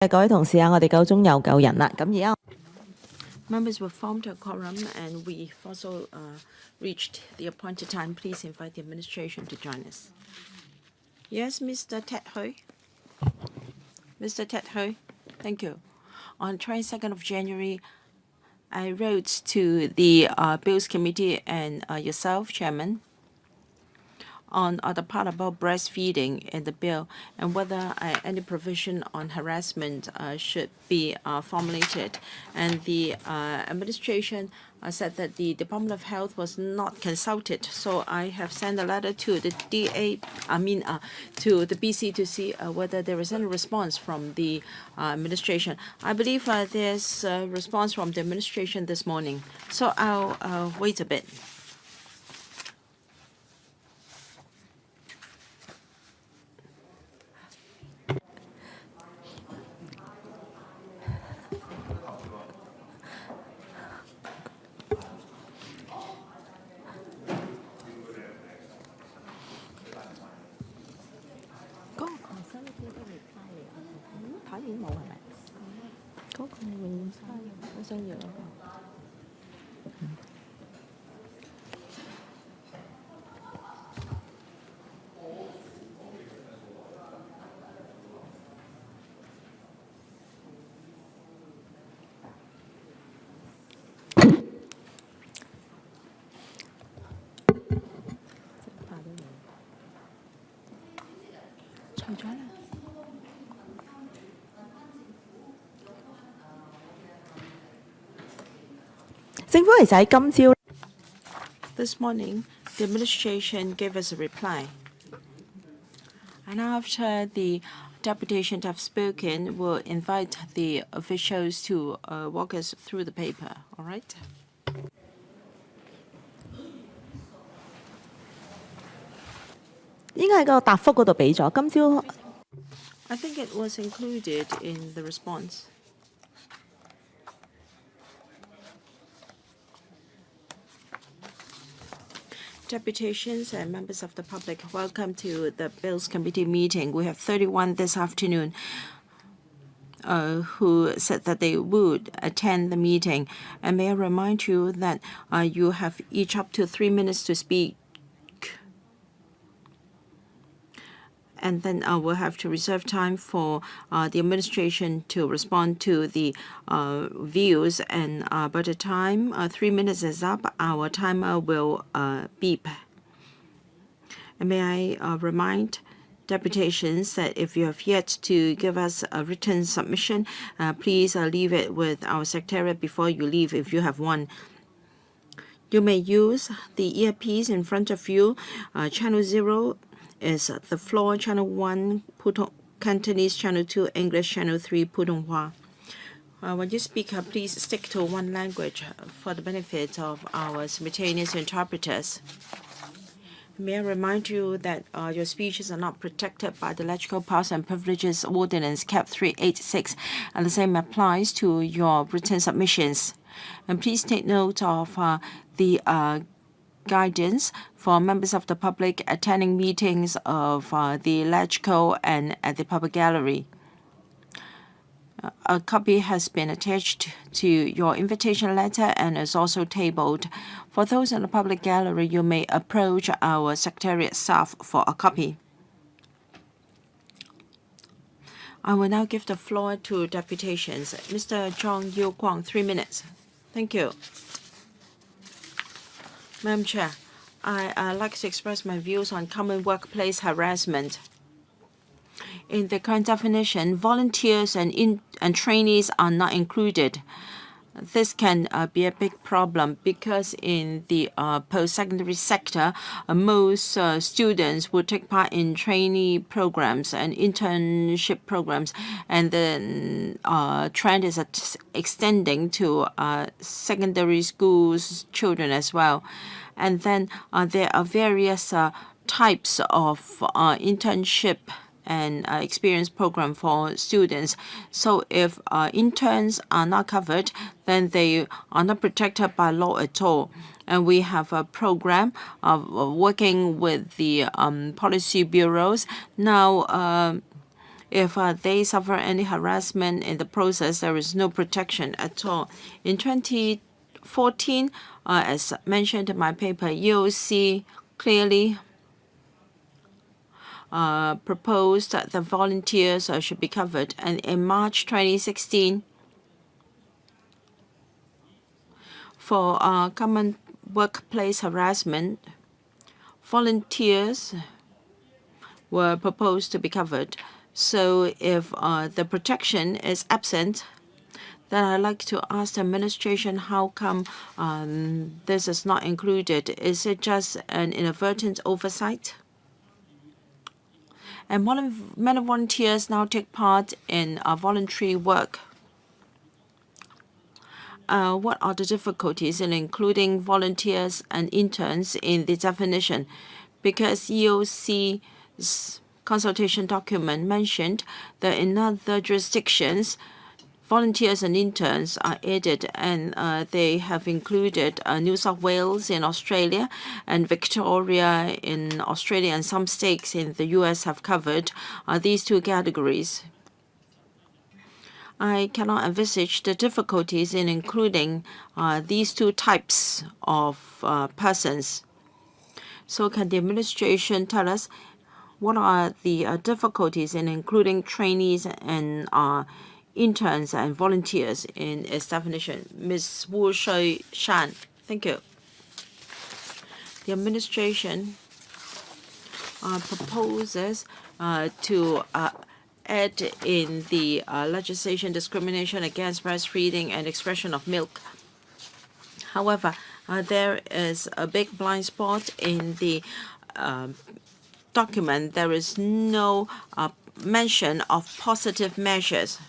各位同事啊，我哋夠鐘又夠人啦。咁而家 Members were formed a quorum, and we've also reached the appointed time. Please invite the administration to join us. Yes, Mr. Ted Hui. Mr. Ted Hui, thank you. On 22nd of January, I wrote to the Bills Committee and yourself, Chairman, on the part about breastfeeding in the bill and whether any provision on harassment should be formulated. And the administration said that the Department of Health was not consulted. So I have sent a letter to the to the BC to see whether there is any response from the administration. I believe there's a response from the administration this morning. So I'll wait a bit. This morning, the administration gave us a reply. And after the deputations have spoken, we'll invite the officials to walk us through the paper, all right? I think it was included in the response. Deputations and members of the public, welcome to the Bills Committee meeting. We have 31 this afternoon who said that they would attend the meeting. And may I remind you that you have each up to 3 minutes to speak. And then we'll have to reserve time for the administration to respond to the views. And by the time 3 minutes is up, our timer will beep. And may I remind deputations that if you have yet to give us a written submission, please leave it with our secretariat before you leave if you have one. You may use the earpiece in front of you. Channel 0 is the floor, channel 1, Cantonese, channel 2, English, channel 3, Putonghua. When you speak, please stick to one language for the benefit of our simultaneous interpreters. May I remind you that your speeches are not protected by the Electoral Powers and Privileges Ordinance Cap 386, and the same applies to your written submissions. And please take note of the guidance for members of the public attending meetings of the Electoral and at the public gallery. A copy has been attached to your invitation letter and is also tabled. For those in the public gallery, you may approach our secretariat staff for a copy. I will now give the floor to deputations. Mr. Zhang Yu Guang, 3 minutes. Thank you. Madam Chair, I'd like to express my views on common workplace harassment. In the current definition, volunteers and trainees are not included. This can be a big problem because in the post-secondary sector, most students would take part in trainee programs and internship programs, and the trend is extending to secondary schools children as well. And then there are various types of internship and experience program for students. So if interns are not covered, then they are not protected by law at all. And we have a program of working with the policy bureaus. Now If they suffer any harassment in the process, there is no protection at all. In 2014, as mentioned in my paper, EOC clearly proposed that the volunteers should be covered. And in March 2016, for common workplace harassment, volunteers were proposed to be covered. So if the protection is absent, then I'd like to ask the administration how come this is not included. Is it just an inadvertent oversight? And many volunteers now take part in voluntary work. What are the difficulties in including volunteers and interns in the definition? Because EOC's consultation document mentioned that in other jurisdictions, volunteers and interns are added, and they have included New South Wales in Australia and Victoria in Australia, and some states in the US have covered these two categories. I cannot envisage the difficulties in including these two types of persons. So can the administration tell us what are the difficulties in including trainees and interns and volunteers in its definition? Ms. Wu Shui-Shan, thank you. The administration proposes to add in the legislation discrimination against breastfeeding and expression of milk. However, there is a big blind spot in the document. There is no mention of positive measures.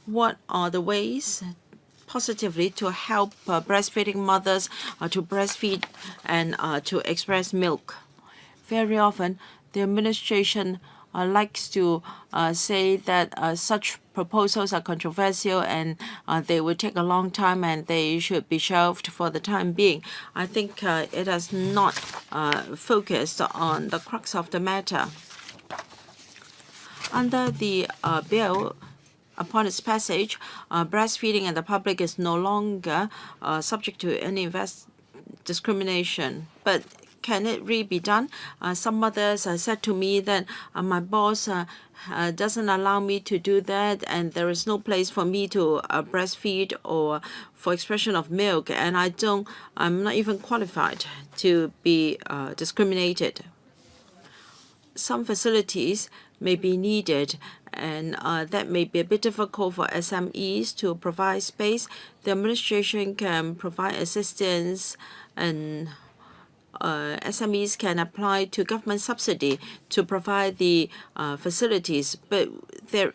What are the ways positively to help breastfeeding mothers to breastfeed and to express milk? Very often, the administration likes to say that such proposals are controversial and they will take a long time and they should be shelved for the time being. I think it has not focused on the crux of the matter. Under the bill, upon its passage, breastfeeding in the public is no longer subject to any discrimination. But can it really be done? Some mothers said to me that my boss doesn't allow me to do that, and there is no place for me to breastfeed or for expression of milk, and I'm not even qualified to be discriminated. Some facilities may be needed, and that may be a bit difficult for SMEs to provide space. The administration can provide assistance, and SMEs can apply to government subsidy to provide the facilities, but there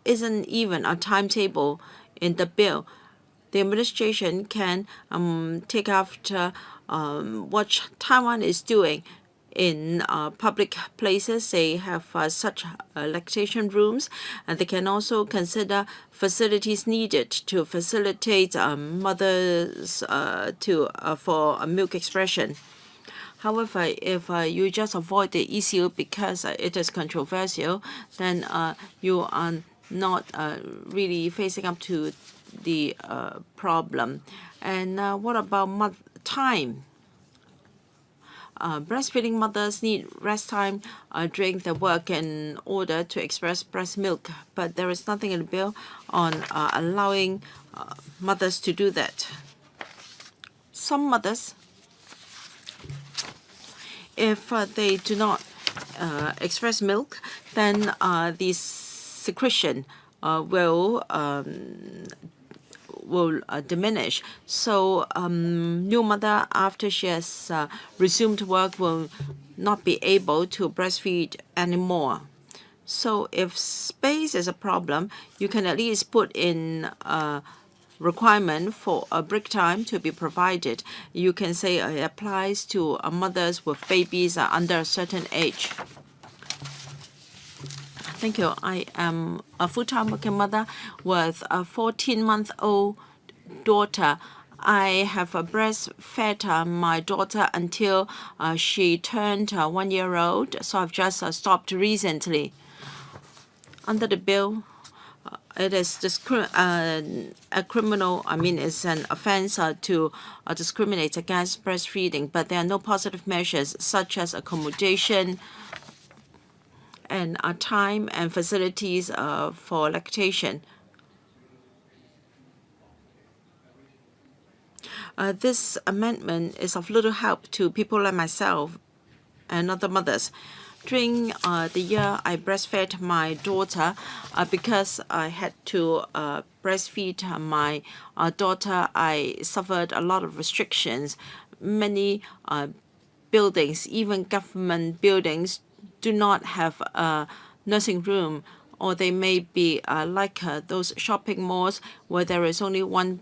isn't even a timetable in the bill. The administration can take after what Taiwan is doing in public places. They have such lactation rooms, and they can also consider facilities needed to facilitate mothers for milk expression. However, if you just avoid the issue because it is controversial, then you are not really facing up to the problem. And what about time? Breastfeeding mothers need rest time during their work in order to express breast milk, but there is nothing in the bill on allowing mothers to do that. Some mothers, if they do not express milk, then the secretion will diminish. So new mother, after she has resumed work, will not be able to breastfeed anymore. So if space is a problem, you can at least put in requirement for a break time to be provided. You can say it applies to mothers with babies under a certain age. Thank you. I am a full-time working mother with a 14-month-old daughter. I have breastfed my daughter until she turned 1 year old, so I've just stopped recently. Under the bill, it is a criminal, it's an offense to discriminate against breastfeeding, but there are no positive measures such as accommodation and time and facilities for lactation. This amendment is of little help to people like myself and other mothers. During the year I breastfed my daughter, because I had to breastfeed my daughter, I suffered a lot of restrictions. Many buildings, even government buildings, do not have a nursing room, or they may be like those shopping malls where there is only one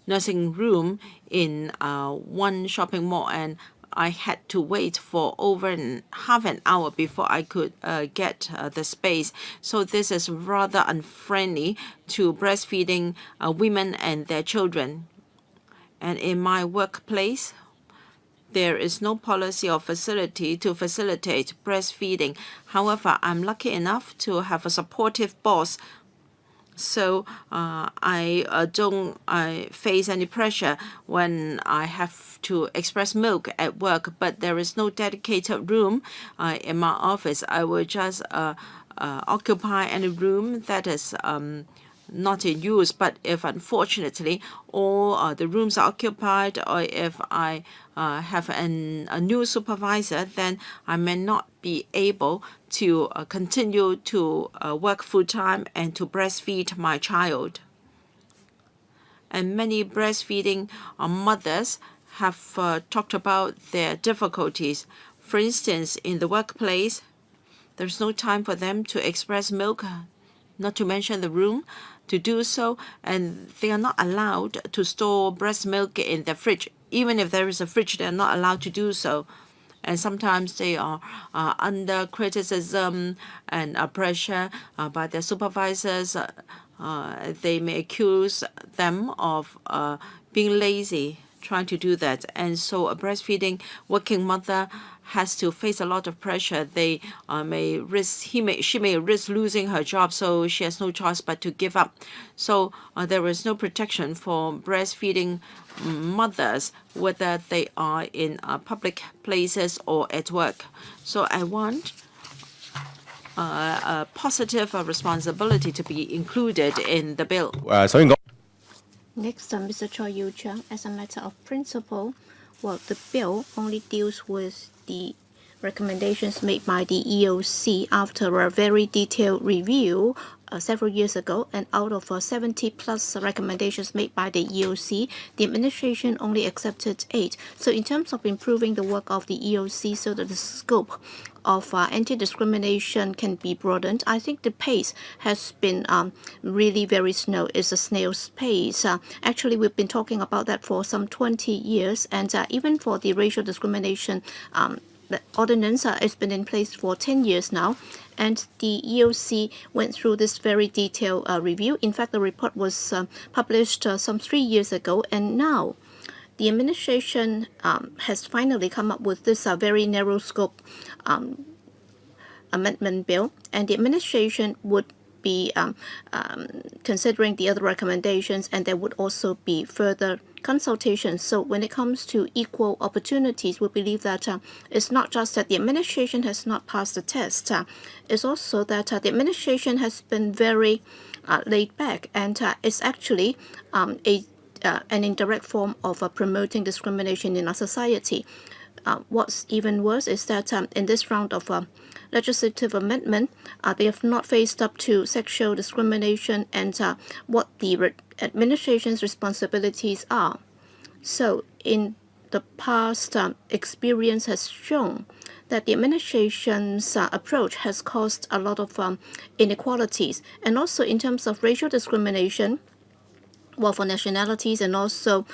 nursing room in one shopping mall, and I had to wait for over half an hour before I could get the space. So this is rather unfriendly to breastfeeding women and their children. And in my workplace, there is no policy or facility to facilitate breastfeeding. However, I'm lucky enough to have a supportive boss, so I don't face any pressure when I have to express milk at work. But there is no dedicated room in my office. I will just occupy any room that is not in use. But if unfortunately all the rooms are occupied, or if I have a new supervisor, then I may not be able to continue to work full-time and to breastfeed my child. And many breastfeeding mothers have talked about their difficulties. For instance, in the workplace, there's no time for them to express milk, not to mention the room to do so, and they are not allowed to store breast milk in the fridge. Even if there is a fridge, they are not allowed to do so. And sometimes they are under criticism and pressure by their supervisors. They may accuse them of being lazy trying to do that. And so a breastfeeding working mother has to face a lot of pressure. They she may risk losing her job, so she has no choice but to give up. So there is no protection for breastfeeding mothers, whether they are in public places or at work. So I want a positive responsibility to be included in the bill. Next, Mr. Choi Yu-chung, as a matter of principle, well, the bill only deals with the recommendations made by the EOC after a very detailed review several years ago, and out of 70 plus recommendations made by the EOC, the administration only accepted 8. So in terms of improving the work of the EOC so that the scope of anti-discrimination can be broadened, I think the pace has been really very slow. It's a snail's pace. Actually, we've been talking about that for some 20 years, and even for the racial discrimination the ordinance has been in place for 10 years now, and the EOC went through this very detailed review. In fact, the report was published some 3 years ago, and now the administration has finally come up with this very narrow scope amendment bill, and the administration would be considering the other recommendations, and there would also be further consultations. So when it comes to equal opportunities, we believe that it's not just that the administration has not passed the test, it's also that the administration has been very laid back, and it's actually an indirect form of promoting discrimination in our society. What's even worse is that in this round of legislative amendment, they have not faced up to sexual discrimination and what the administration's responsibilities are. So in the past, experience has shown that the administration's approach has caused a lot of inequalities. And also in terms of racial discrimination, well, for nationalities and also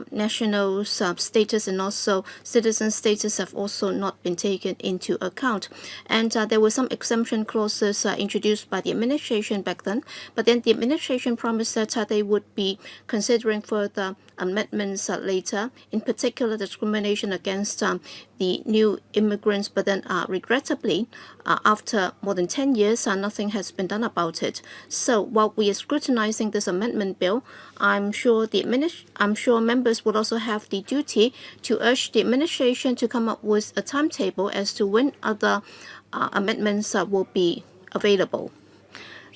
national status and also citizen status have also not been taken into account. And there were some exemption clauses introduced by the administration back then, but then the administration promised that they would be considering further amendments later, in particular discrimination against the new immigrants. But then regrettably, after more than 10 years, nothing has been done about it. So while we are scrutinizing this amendment bill, I'm sure members would also have the duty to urge the administration to come up with a timetable as to when other amendments will be available.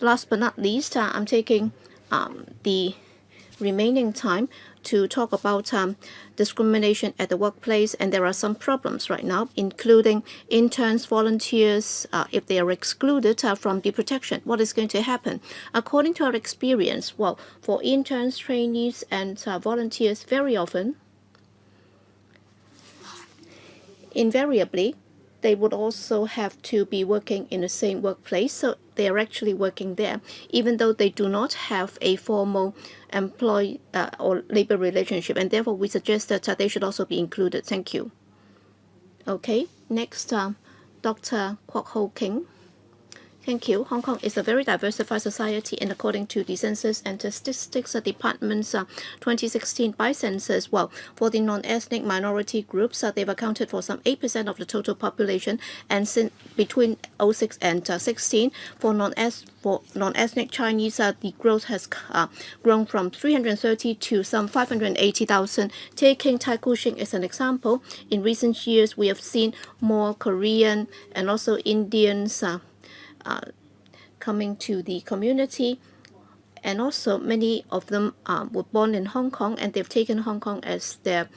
Last but not least, I'm taking the remaining time to talk about discrimination at the workplace, and there are some problems right now, including interns, volunteers, if they are excluded from the protection. What is going to happen? According to our experience, well, for interns, trainees, and volunteers, very often, invariably, they would also have to be working in the same workplace, so they are actually working there, even though they do not have a formal employee or labor relationship, and therefore we suggest that they should also be included. Thank you. Okay, next, Dr. Kwok Ho King. Thank you. Hong Kong is a very diversified society, and according to the Census and Statistics Department's 2016 by-census, well, for the non-ethnic minority groups, they've accounted for some 8% of the total population, and since between 06 and 16, for non-ethnic Chinese, the growth has grown from 330 to some 580,000. Taking Tai Kuching as an example, in recent years, we have seen more Korean and also Indians coming to the community, and also many of them were born in Hong Kong, and they've taken Hong Kong as their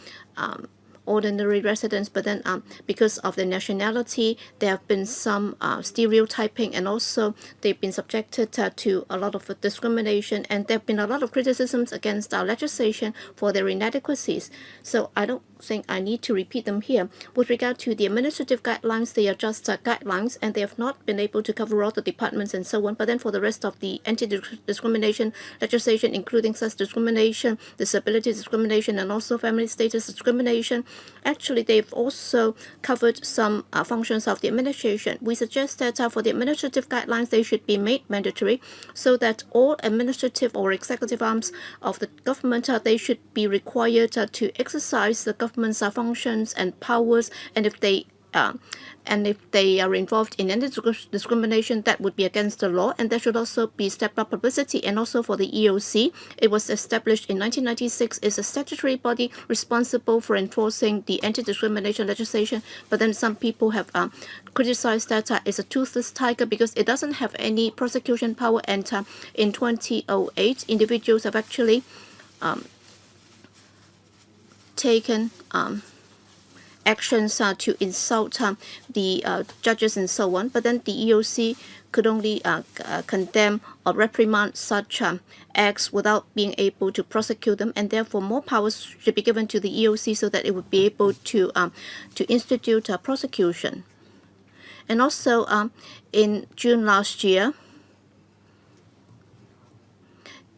ordinary residents, but then because of their nationality, there have been some stereotyping, and also they've been subjected to a lot of discrimination, and there have been a lot of criticisms against our legislation for their inadequacies. So I don't think I need to repeat them here. With regard to the administrative guidelines, they are just guidelines, and they have not been able to cover all the departments and so on. But then for the rest of the anti-discrimination legislation, including sex discrimination, disability discrimination, and also family status discrimination, actually they've also covered some functions of the administration. We suggest that for the administrative guidelines, they should be made mandatory, so that all administrative or executive arms of the government, they should be required to exercise the government's functions and powers, and if they are involved in any discrimination, that would be against the law, and there should also be stepped up publicity. And also for the EOC, it was established in 1996, is a statutory body responsible for enforcing the anti-discrimination legislation, but then some people have criticized that it's a toothless tiger because it doesn't have any prosecution power, and in 2008, individuals have actually taken actions to insult the judges and so on, but then the EOC could only condemn or reprimand such acts without being able to prosecute them, and therefore more powers should be given to the EOC so that it would be able to institute prosecution. And also in June last year,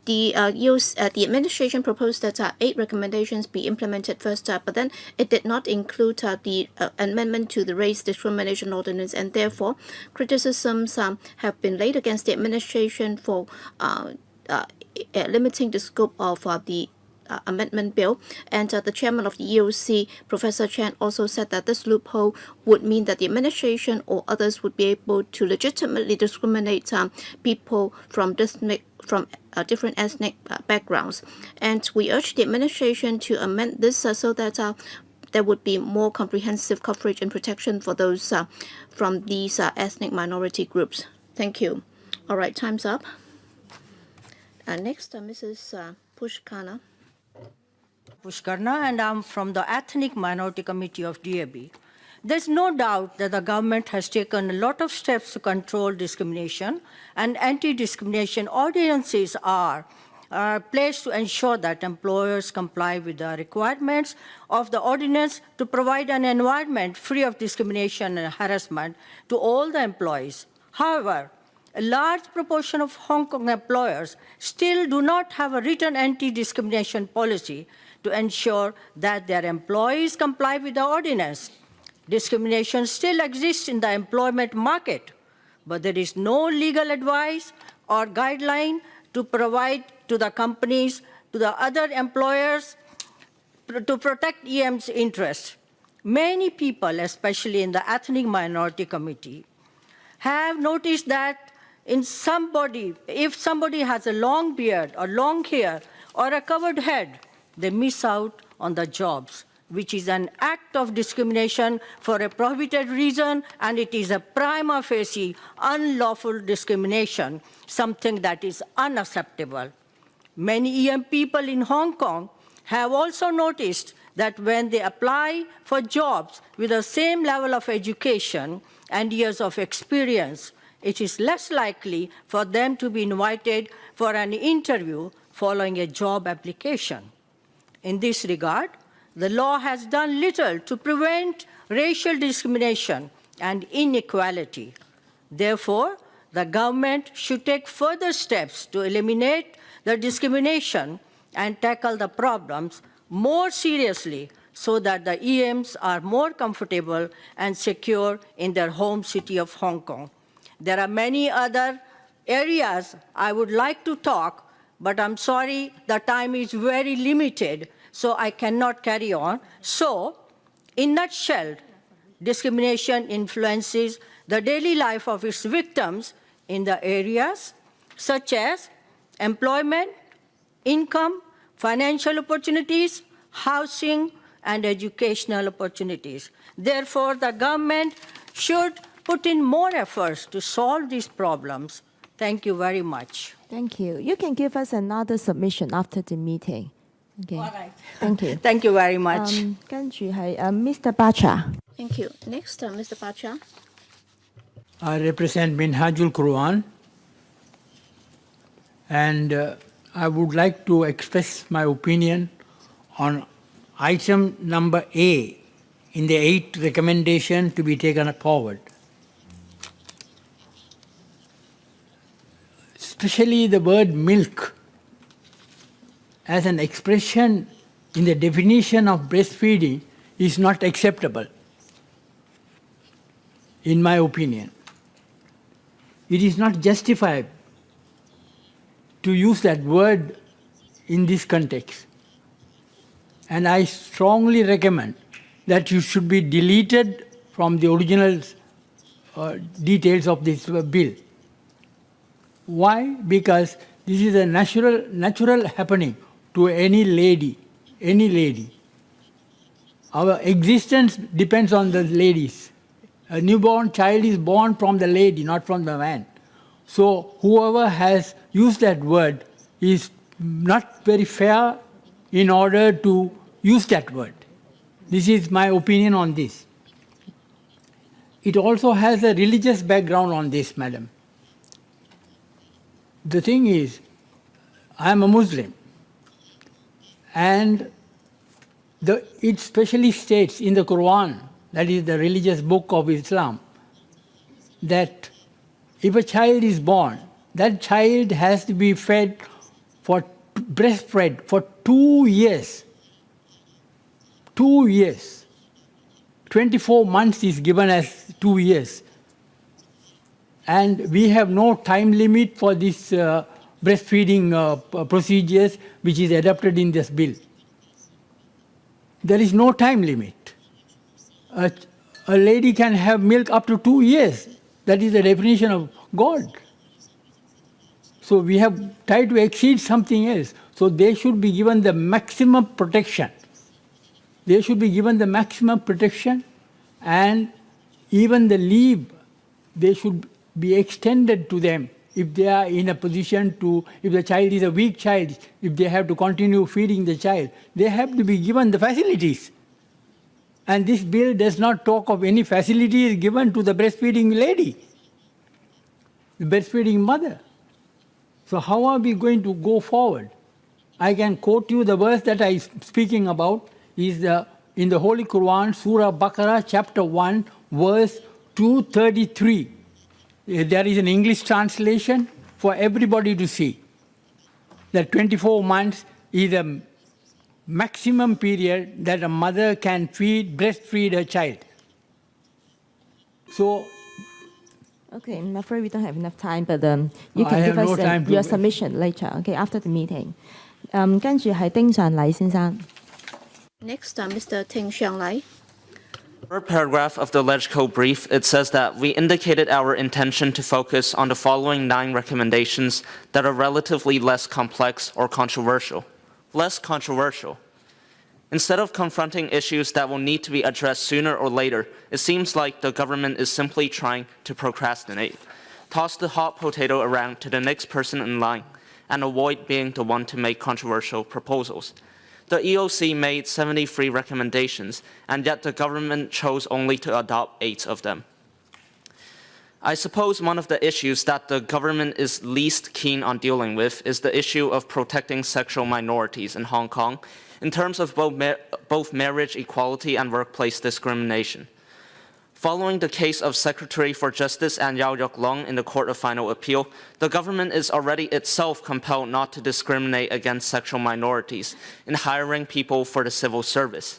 the administration proposed that 8 recommendations be implemented first, but then it did not include the amendment to the Race Discrimination Ordinance, and therefore criticisms have been laid against the administration for limiting the scope of the amendment bill. And the chairman of the EOC, Professor Chan, also said that this loophole would mean that the administration or others would be able to legitimately discriminate people from different ethnic backgrounds. And we urge the administration to amend this so that there would be more comprehensive coverage and protection for those from these ethnic minority groups. Thank you. All right, time's up. Next, Mrs. Pushkana. Pushkarna, and I'm from the Ethnic Minority Committee of DAB. There's no doubt that the government has taken a lot of steps to control discrimination, and anti-discrimination ordinances are placed to ensure that employers comply with the requirements of the ordinance to provide an environment free of discrimination and harassment to all the employees. However, a large proportion of Hong Kong employers still do not have a written anti-discrimination policy to ensure that their employees comply with the ordinance. Discrimination still exists in the employment market, but there is no legal advice or guideline to provide to the companies, to the other employers, to protect EM's interests. Many people, especially in the ethnic minority committee, have noticed that if somebody has a long beard or long hair or a covered head, they miss out on the jobs, which is an act of discrimination for a prohibited reason, and it is a prima facie unlawful discrimination, something that is unacceptable. Many EM people in Hong Kong have also noticed that when they apply for jobs with the same level of education and years of experience, it is less likely for them to be invited for an interview following a job application. In this regard, the law has done little to prevent racial discrimination and inequality. Therefore, the government should take further steps to eliminate the discrimination and tackle the problems more seriously so that the EMs are more comfortable and secure in their home city of Hong Kong. There are many other areas I would like to talk, but I'm sorry, the time is very limited, so I cannot carry on. So, in a nutshell, discrimination influences the daily life of its victims in the areas such as employment, income, financial opportunities, housing, and educational opportunities. Therefore, the government should put in more efforts to solve these problems. Thank you very much. Thank you. You can give us another submission after the meeting. Okay. All right. Thank you. Thank you very much. 跟住係Mr. Bacha。 Thank you. Next, Mr. Pacha. I represent Minhajul Quran, and I would like to express my opinion on item number A in the 8th recommendation to be taken forward. Especially the word milk as an expression in the definition of breastfeeding is not acceptable, in my opinion. It is not justified to use that word in this context. And I strongly recommend that you should be deleted from the original details of this bill. Why? Because this is a natural happening to any lady. Our existence depends on the ladies. A newborn child is born from the lady, not from the man. So whoever has used that word is not very fair in order to use that word. This is my opinion on this. It also has a religious background on this, madam. The thing is, I am a Muslim, and it specially states in the Quran, that is the religious book of Islam, that if a child is born, that child has to be fed breastfed for 2 years. 2 years. 24 months is given as 2 years. And we have no time limit for this breastfeeding procedures which is adopted in this bill. There is no time limit. A lady can have milk up to 2 years. That is the definition of God. So we have tried to exceed something else. So they should be given the maximum protection. They should be given the maximum protection, and even the leave, they should be extended to them if they are in a position to, if the child is a weak child, if they have to continue feeding the child, they have to be given the facilities. And this bill does not talk of any facilities given to the breastfeeding lady, the breastfeeding mother. So how are we going to go forward? I can quote you the verse that I am speaking about is in the Holy Quran, Surah Baqarah, chapter 1, verse 233. There is an English translation for everybody to see. That 24 months is a maximum period that a mother can breastfeed her child. So, Okay, I'm afraid we don't have enough time, but you I can give have no us time to- your submission later, okay, after the meeting. 跟住係丁上禮先生。 Next, Mr. Ting Xianglai. Third paragraph of the LegCo brief, it says that we indicated our intention to focus on the following 9 recommendations that are relatively less complex or controversial. Less controversial. Instead of confronting issues that will need to be addressed sooner or later, it seems like the government is simply trying to procrastinate, toss the hot potato around to the next person in line, and avoid being the one to make controversial proposals. The EOC made 73 recommendations, and yet the government chose only to adopt 8 of them. I suppose one of the issues that the government is least keen on dealing with is the issue of protecting sexual minorities in Hong Kong in terms of both marriage equality and workplace discrimination. Following the case of Secretary for Justice An Yau Yok Long in the Court of Final Appeal, the government is already itself compelled not to discriminate against sexual minorities in hiring people for the civil service.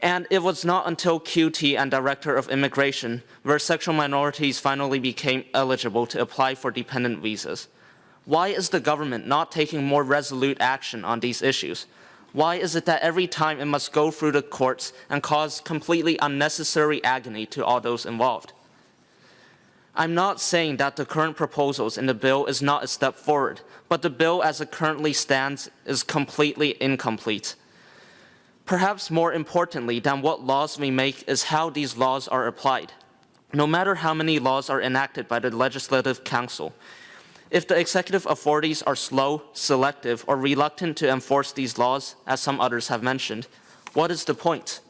And it was not until QT and Director of Immigration where sexual minorities finally became eligible to apply for dependent visas. Why is the government not taking more resolute action on these issues? Why is it that every time it must go through the courts and cause completely unnecessary agony to all those involved? I'm not saying that the current proposals in the bill is not a step forward, but the bill as it currently stands is completely incomplete. Perhaps more importantly than what laws we make is how these laws are applied. No matter how many laws are enacted by the Legislative Council, if the executive authorities are slow, selective, or reluctant to enforce these laws, as some others have mentioned, what is the point?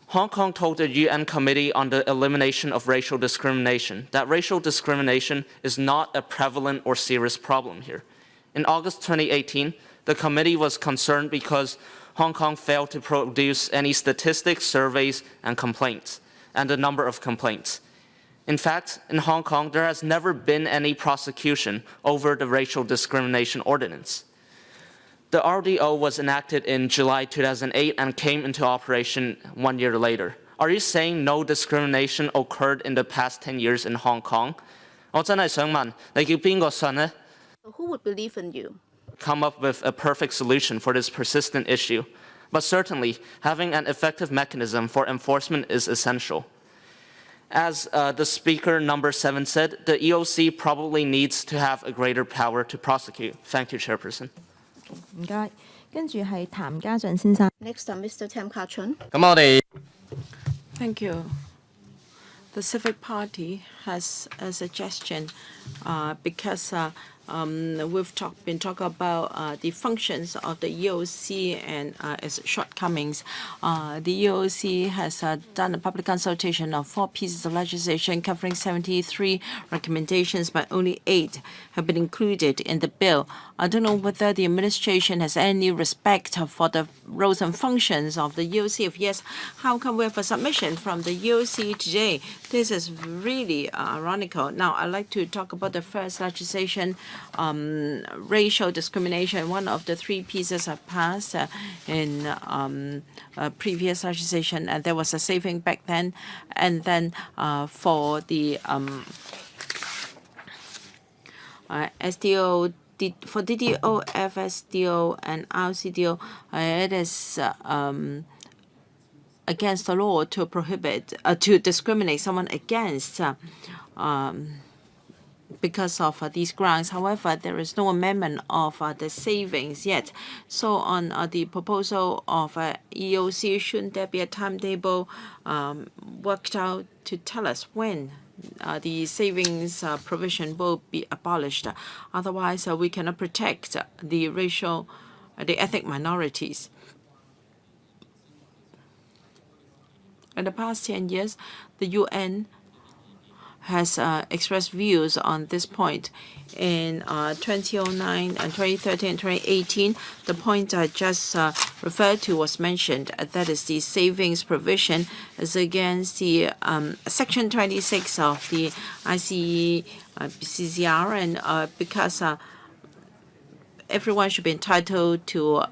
Hong Kong told the UN Committee on the Elimination of Racial Discrimination that racial discrimination is not a prevalent or serious problem here. In August 2018, the committee was concerned because Hong Kong failed to produce any statistics, surveys, and complaints, and the number of complaints. In fact, in Hong Kong, there has never been any prosecution over the racial discrimination ordinance. The RDO was enacted in July 2008 and came into operation 1 year later. Are you saying no discrimination occurred in the past 10 years in Hong Kong? 我真係想問，你叫邊個信呢？ Who would believe in you? Come up with a perfect solution for this persistent issue. But certainly, having an effective mechanism for enforcement is essential. As the speaker number 7 said, the EOC probably needs to have a greater power to prosecute. Thank you, Chairperson. 唔該。跟住係譚家俊先生。 Next, Mr. Tam Ka Chun. Thank you. The Civic Party has a suggestion because we've been talking about the functions of the EOC and its shortcomings. The EOC has done a public consultation of 4 pieces of legislation covering 73 recommendations, but only 8 have been included in the bill. I don't know whether the administration has any respect for the roles and functions of the EOC. If yes, how come we have a submission from the EOC today? This is really ironical. Now, I'd like to talk about the first legislation, racial discrimination. One of the 3 pieces have passed in previous legislation, and there was a saving back then. And then for the SDO, for DDO, FSDO, and RCDO, it is against the law to prohibit, to discriminate someone against because of these grounds. However, there is no amendment of the savings yet. So on the proposal of EOC, shouldn't there be a timetable worked out to tell us when the savings provision will be abolished? Otherwise, we cannot protect the ethnic minorities. In the past 10 years, the UN has expressed views on this point. In 2009 and 2013 and 2018, the point I just referred to was mentioned. That is the savings provision is against the Section 26 of the ICCR, and because everyone should be entitled to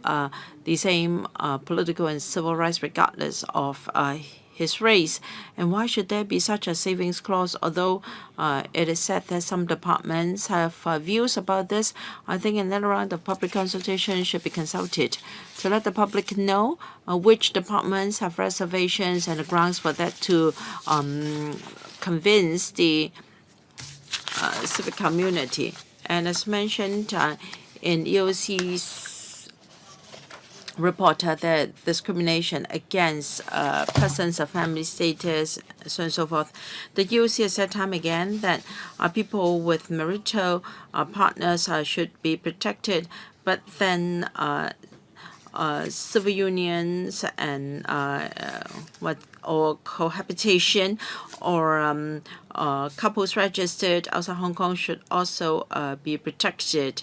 the same political and civil rights regardless of his race. And why should there be such a savings clause? Although it is said that some departments have views about this, I think another round of public consultation should be consulted to let the public know which departments have reservations and the grounds for that, to convince the civic community. And as mentioned in EOC's report, that discrimination against persons of family status, so on and so forth, the EOC has said time again that people with marital partners should be protected, but then civil unions and or cohabitation or couples registered outside Hong Kong should also be protected.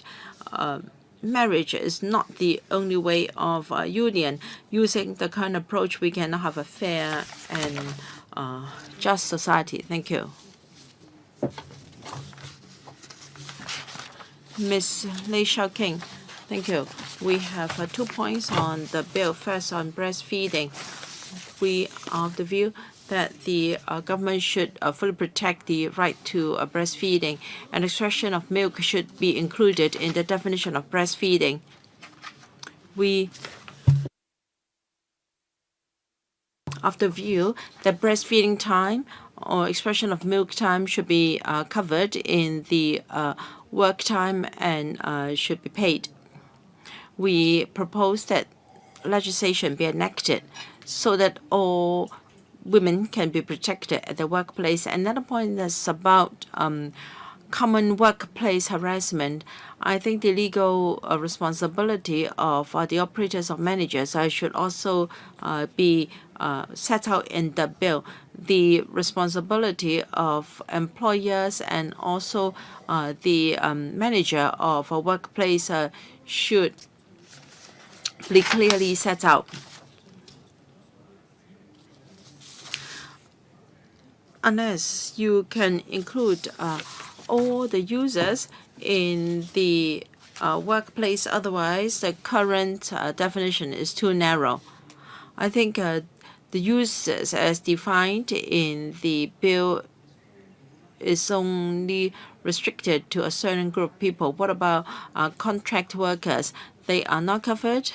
Marriage is not the only way of union. Using the current approach, we cannot have a fair and just society. Thank you. Ms. Lei Xiaoqing. Thank you. We have 2 points on the bill. First, on breastfeeding. We are of the view that the government should fully protect the right to breastfeeding, and extraction of milk should be included in the definition of breastfeeding. We of the view that breastfeeding time or expression of milk time should be covered in the work time and should be paid. We propose that legislation be enacted so that all women can be protected at the workplace. Another point is about common workplace harassment. I think the legal responsibility of the operators or managers should also be set out in the bill. The responsibility of employers and also the manager of a workplace should be clearly set out. Unless you can include all the users in the workplace, otherwise the current definition is too narrow. I think the users as defined in the bill is only restricted to a certain group of people. What about contract workers? They are not covered.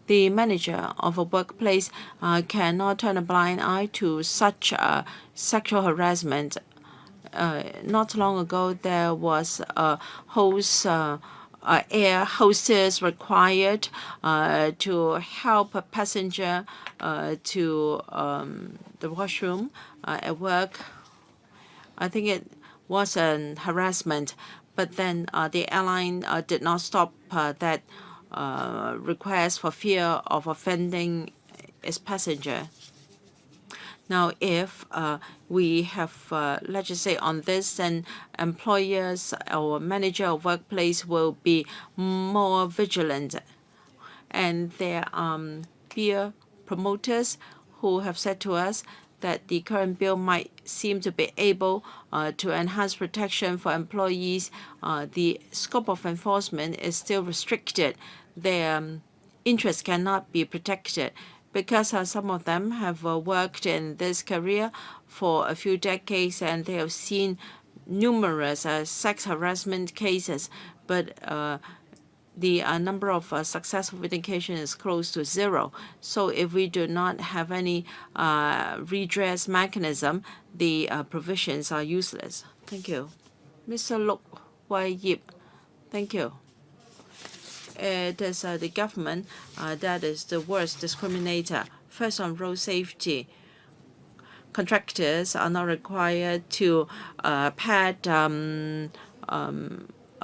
The manager of a workplace cannot turn a blind eye to such sexual harassment. Not long ago, there was a host, air hostess required to help a passenger to the washroom at work. I think it was an harassment, but then the airline did not stop that request for fear of offending its passenger. Now, if we have legislate on this, then employers or manager of workplace will be more vigilant. And there are peer promoters who have said to us that the current bill might seem to be able to enhance protection for employees. The scope of enforcement is still restricted. Their interests cannot be protected because some of them have worked in this career for a few decades and they have seen numerous sex harassment cases, but the number of successful vindication is close to zero. So if we do not have any redress mechanism, the provisions are useless. Thank you. Mr. Luk Wai Yip, thank you. It is the government that is the worst discriminator. First, on road safety, contractors are not required to pad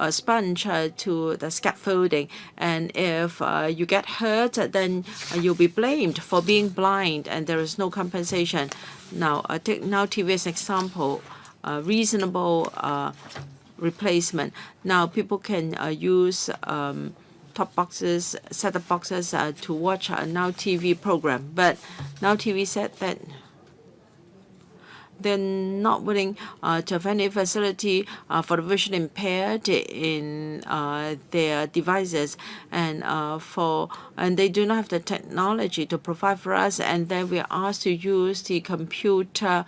a sponge to the scaffolding, and if you get hurt, then you'll be blamed for being blind, and there is no compensation. Now, take Now TV as an example, reasonable replacement. Now, people can use top boxes, set-top boxes to watch a Now TV program, but Now TV said that they're not willing to have any facility for the vision impaired in their devices, and they do not have the technology to provide for us, and then we are asked to use the computer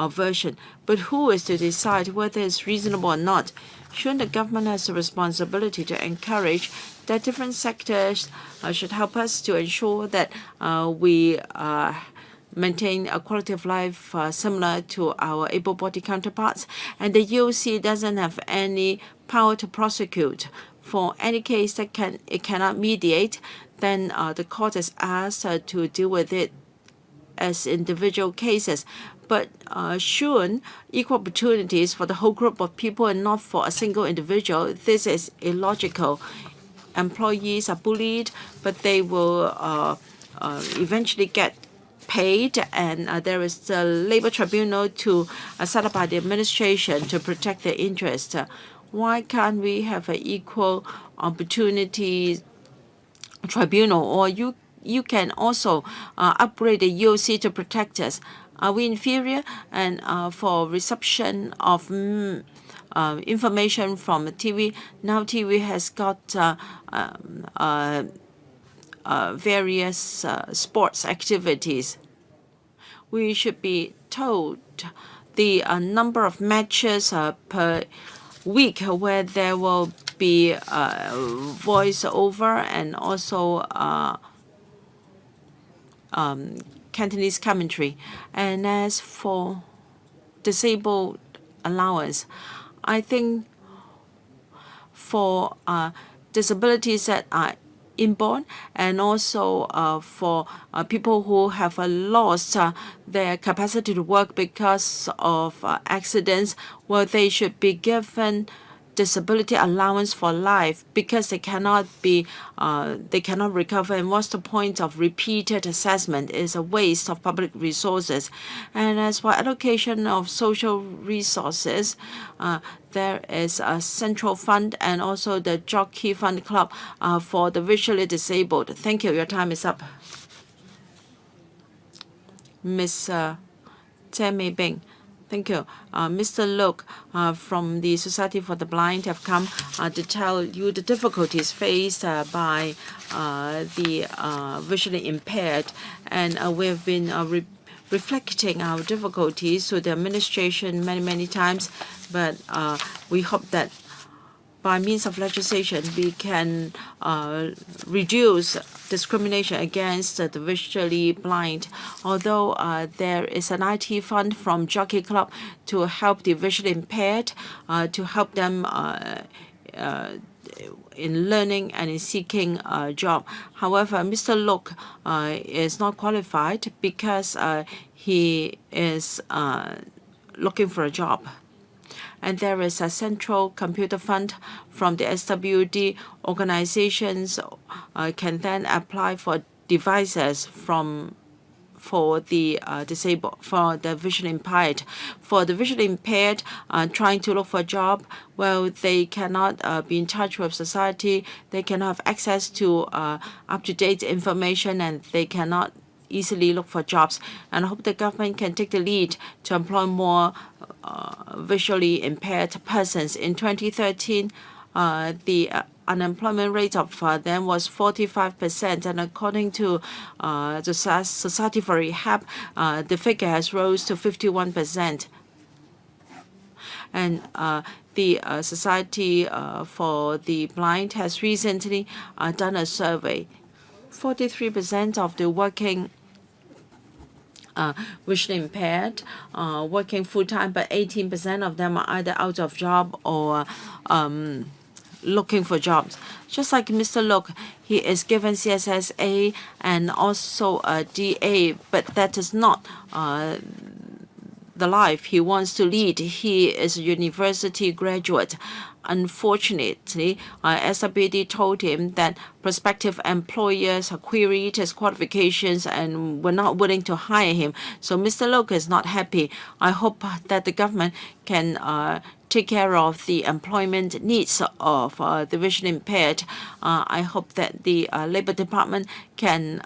version. But who is to decide whether it's reasonable or not? Shouldn't the government has the responsibility to encourage that different sectors should help us to ensure that we maintain a quality of life similar to our able-bodied counterparts, and the EOC doesn't have any power to prosecute for any case that it cannot mediate, then the court is asked to deal with it as individual cases. But shouldn't equal opportunities for the whole group of people and not for a single individual? This is illogical. Employees are bullied, but they will eventually get paid, and there is the labor tribunal to set up by the administration to protect their interests. Why can't we have an equal opportunity tribunal? Or you can also upgrade the EOC to protect us. Are we inferior? And for reception of information from TV, now TV has got various sports activities. We should be told the number of matches per week where there will be voiceover and also Cantonese commentary. And as for disabled allowance, I think for disabilities that are inborn, and also for people who have lost their capacity to work because of accidents, well, they should be given disability allowance for life because they cannot recover. And what's the point of repeated assessment? It's a waste of public resources. And as for allocation of social resources, there is a central fund and also the Jockey Fund Club for the visually disabled. Thank you. Your time is up. Ms. Temi Bing. Thank you. Mr. Look from the Society for the Blind have come to tell you the difficulties faced by the visually impaired, and we have been reflecting our difficulties to the administration many times, but we hope that by means of legislation, we can reduce discrimination against the visually blind. Although there is an IT fund from Jockey Club to help the visually impaired, to help them in learning and in seeking a job. However, Mr. Look is not qualified because he is looking for a job. And there is a central computer fund from the SWD. Organizations can then apply for devices for the disabled, for the visually impaired. For the visually impaired trying to look for a job, well, they cannot be in touch with society. They cannot have access to up-to-date information, and they cannot easily look for jobs. And I hope the government can take the lead to employ more visually impaired persons. In 2013, the unemployment rate of them was 45%, and according to the Society for Rehab, the figure has rose to 51%. And the Society for the Blind has recently done a survey. 43% of the working visually impaired working full-time, but 18% of them are either out of job or looking for jobs. Just like Mr. Look, he is given CSSA and also a DA, but that is not the life he wants to lead. He is a university graduate. Unfortunately, SWD told him that prospective employers have queried his qualifications and were not willing to hire him. So Mr. Look is not happy. I hope that the government can take care of the employment needs of the visually impaired. I hope that the Labor Department can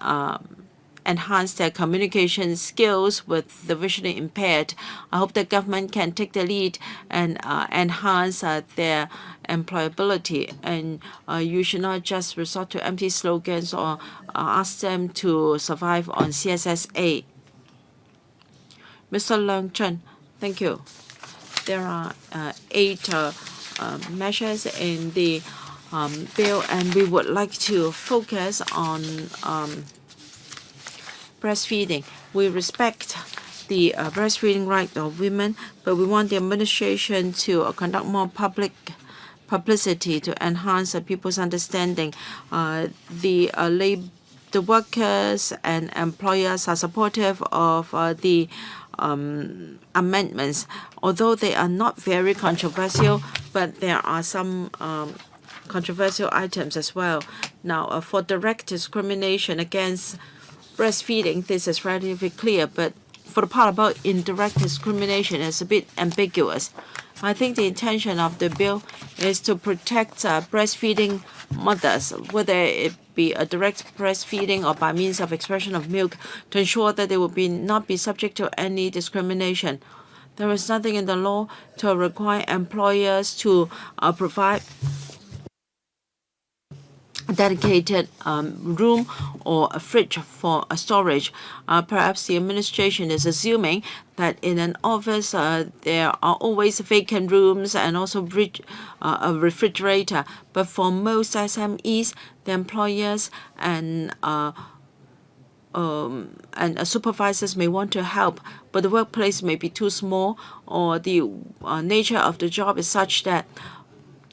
enhance their communication skills with the visually impaired. I hope the government can take the lead and enhance their employability. And you should not just resort to empty slogans or ask them to survive on CSSA. Mr. Leung Chen, thank you. There are 8 measures in the bill, and we would like to focus on breastfeeding. We respect the breastfeeding right of women, but we want the administration to conduct more publicity to enhance people's understanding. The workers and employers are supportive of the amendments, although they are not very controversial, but there are some controversial items as well. Now, for direct discrimination against breastfeeding, this is relatively clear, but for the part about indirect discrimination, it's a bit ambiguous. I think the intention of the bill is to protect breastfeeding mothers, whether it be a direct breastfeeding or by means of expression of milk, to ensure that they will not be subject to any discrimination. There is nothing in the law to require employers to provide a dedicated room or a fridge for storage. Perhaps the administration is assuming that in an office there are always vacant rooms and also a refrigerator. But for most SMEs, the employers and supervisors may want to help, but the workplace may be too small, or the nature of the job is such that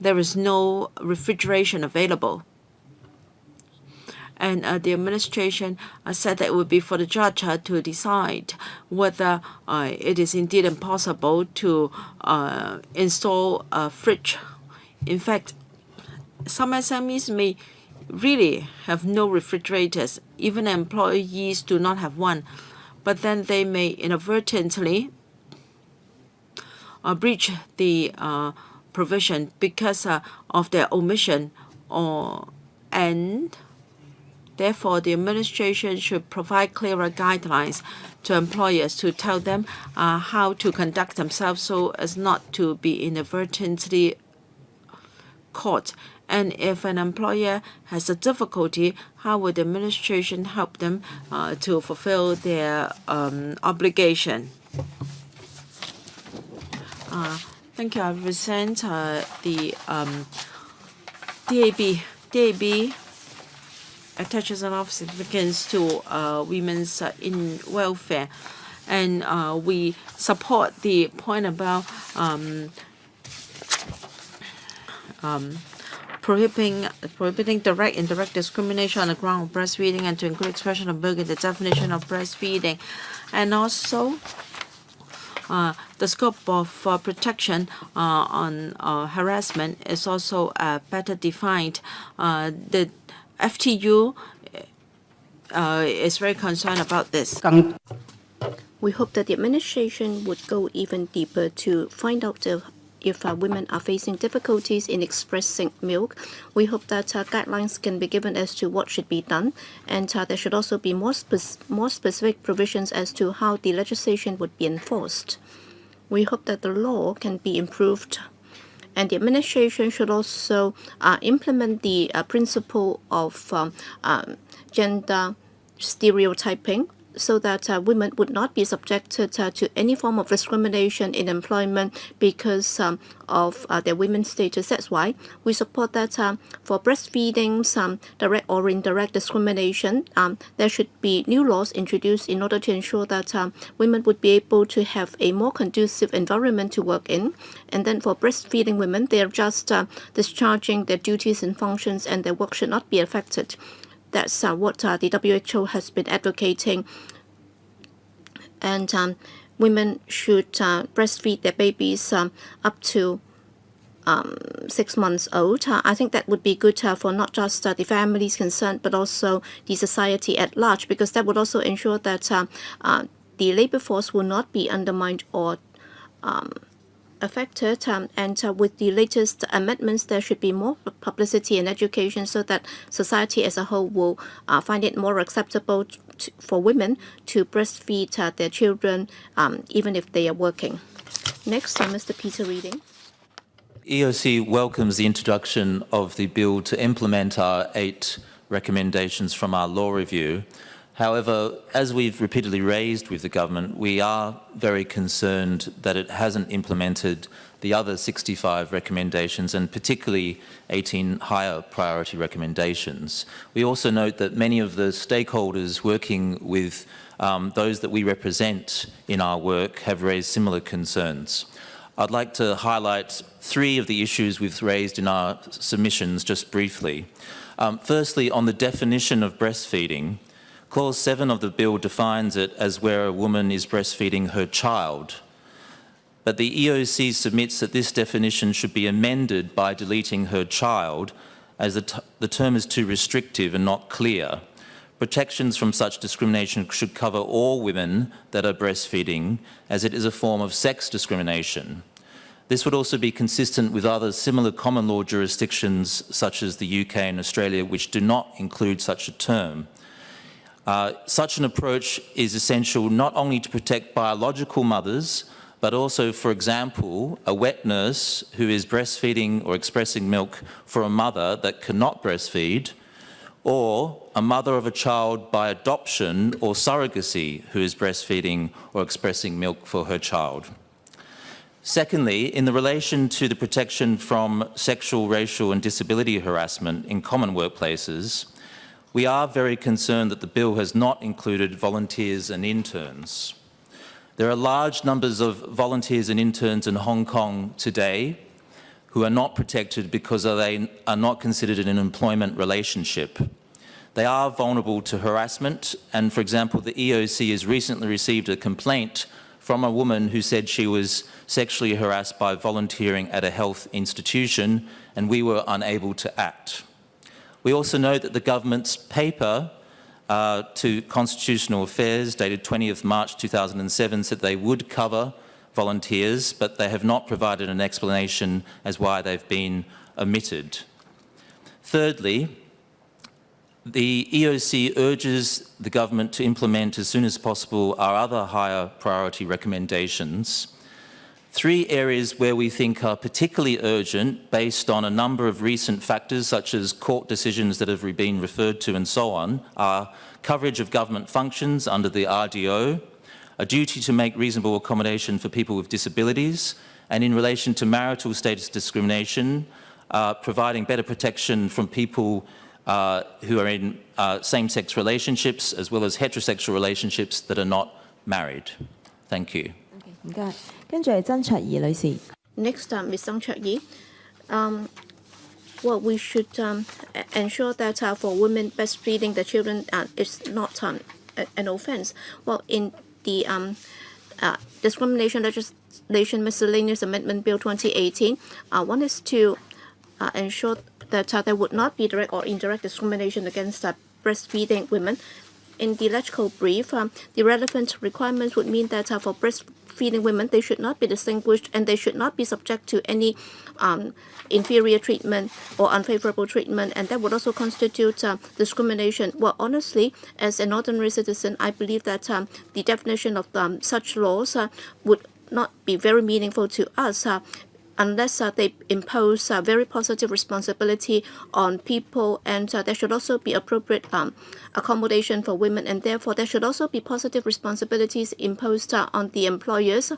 there is no refrigeration available. And the administration said that it would be for the judge to decide whether it is indeed impossible to install a fridge. In fact, some SMEs may really have no refrigerators. Even employees do not have one. But then they may inadvertently breach the provision because of their omission, and therefore the administration should provide clearer guidelines to employers to tell them how to conduct themselves so as not to be inadvertently caught. And if an employer has a difficulty, how would the administration help them to fulfill their obligation? Thank you. I present the DAB. DAB attaches a lot of significance to women's in welfare, and we support the point about prohibiting direct and indirect discrimination on the ground of breastfeeding, and to include expression of milk in the definition of breastfeeding, and also the scope of protection on harassment is also better defined. The FTU is very concerned about this. We hope that the administration would go even deeper to find out if women are facing difficulties in expressing milk. We hope that guidelines can be given as to what should be done, and there should also be more specific provisions as to how the legislation would be enforced. We hope that the law can be improved, and the administration should also implement the principle of gender stereotyping, so that women would not be subjected to any form of discrimination in employment because of their women's status. That's why we support that for breastfeeding, some direct or indirect discrimination, there should be new laws introduced in order to ensure that women would be able to have a more conducive environment to work in. And then for breastfeeding women, they are just discharging their duties and functions, and their work should not be affected. That's what the WHO has been advocating. And women should breastfeed their babies up to 6 months old. I think that would be good for not just the families concerned, but also the society at large, because that would also ensure that the labor force will not be undermined or affected, and with the latest amendments, there should be more publicity and education so that society as a whole will find it more acceptable for women to breastfeed their children even if they are working. Next, Mr. Peter Reading. EOC welcomes the introduction of the bill to implement our 8 recommendations from our law review. However, as we've repeatedly raised with the government, we are very concerned that it hasn't implemented the other 65 recommendations, and particularly 18 higher priority recommendations. We also note that many of the stakeholders working with those that we represent in our work have raised similar concerns. I'd like to highlight 3 of the issues we've raised in our submissions just briefly. Firstly, on the definition of breastfeeding, Clause 7 of the bill defines it as where a woman is breastfeeding her child. But the EOC submits that this definition should be amended by deleting her child, as the term is too restrictive and not clear. Protections from such discrimination should cover all women that are breastfeeding, as it is a form of sex discrimination. This would also be consistent with other similar common law jurisdictions, such as the UK and Australia, which do not include such a term. Such an approach is essential not only to protect biological mothers, but also, for example, a wet nurse who is breastfeeding or expressing milk for a mother that cannot breastfeed, or a mother of a child by adoption or surrogacy who is breastfeeding or expressing milk for her child. Secondly, in the relation to the protection from sexual, racial and disability harassment in common workplaces, we are very concerned that the bill has not included volunteers and interns. There are large numbers of volunteers and interns in Hong Kong today who are not protected because they are not considered in an employment relationship. They are vulnerable to harassment, and for example, the EOC has recently received a complaint from a woman who said she was sexually harassed by volunteering at a health institution, and we were unable to act. We also know that the government's paper to Constitutional Affairs, dated 20th March 2007, said they would cover volunteers, but they have not provided an explanation as why they've been omitted. Thirdly, the EOC urges the government to implement as soon as possible our other higher priority recommendations. 3 areas where we think are particularly urgent based on a number of recent factors, such as court decisions that have been referred to and so on, are coverage of government functions under the RDO, a duty to make reasonable accommodation for people with disabilities, and in relation to marital status discrimination, providing better protection from people who are in same-sex relationships as well as heterosexual relationships that are not married. Thank you. 唔該，跟住係曾卓怡女士。 Next, Ms. Zhang Chuyi. Well, we should ensure that for women breastfeeding the children is not an offence. Well, in the Discrimination Legislation Miscellaneous Amendment Bill 2018, one is to ensure that there would not be direct or indirect discrimination against breastfeeding women. In the legislative brief, the relevant requirements would mean that for breastfeeding women, they should not be distinguished and they should not be subject to any inferior treatment or unfavorable treatment, and that would also constitute discrimination. Well, honestly, as an ordinary citizen, I believe that the definition of such laws would not be very meaningful to us unless they impose very positive responsibility on people, and there should also be appropriate accommodation for women, and therefore there should also be positive responsibilities imposed on the employers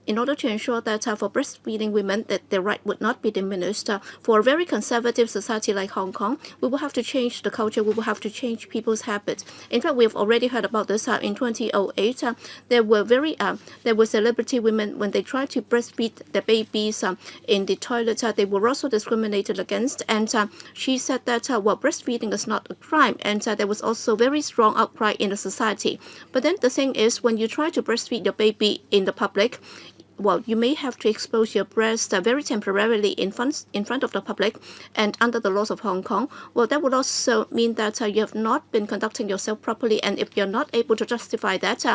in order to ensure that for breastfeeding women that their right would not be diminished. For a very conservative society like Hong Kong, we will have to change the culture, we will have to change people's habits. In fact, we have already heard about this in 2008. There were celebrity women, when they tried to breastfeed their babies in the toilet, they were also discriminated against, and she said that well, breastfeeding is not a crime, and there was also very strong outcry in the society. But then the thing is, when you try to breastfeed your baby in the public, well, you may have to expose your breast very temporarily in front of the public, and under the laws of Hong Kong, well, that would also mean that you have not been conducting yourself properly, and if you're not able to justify that,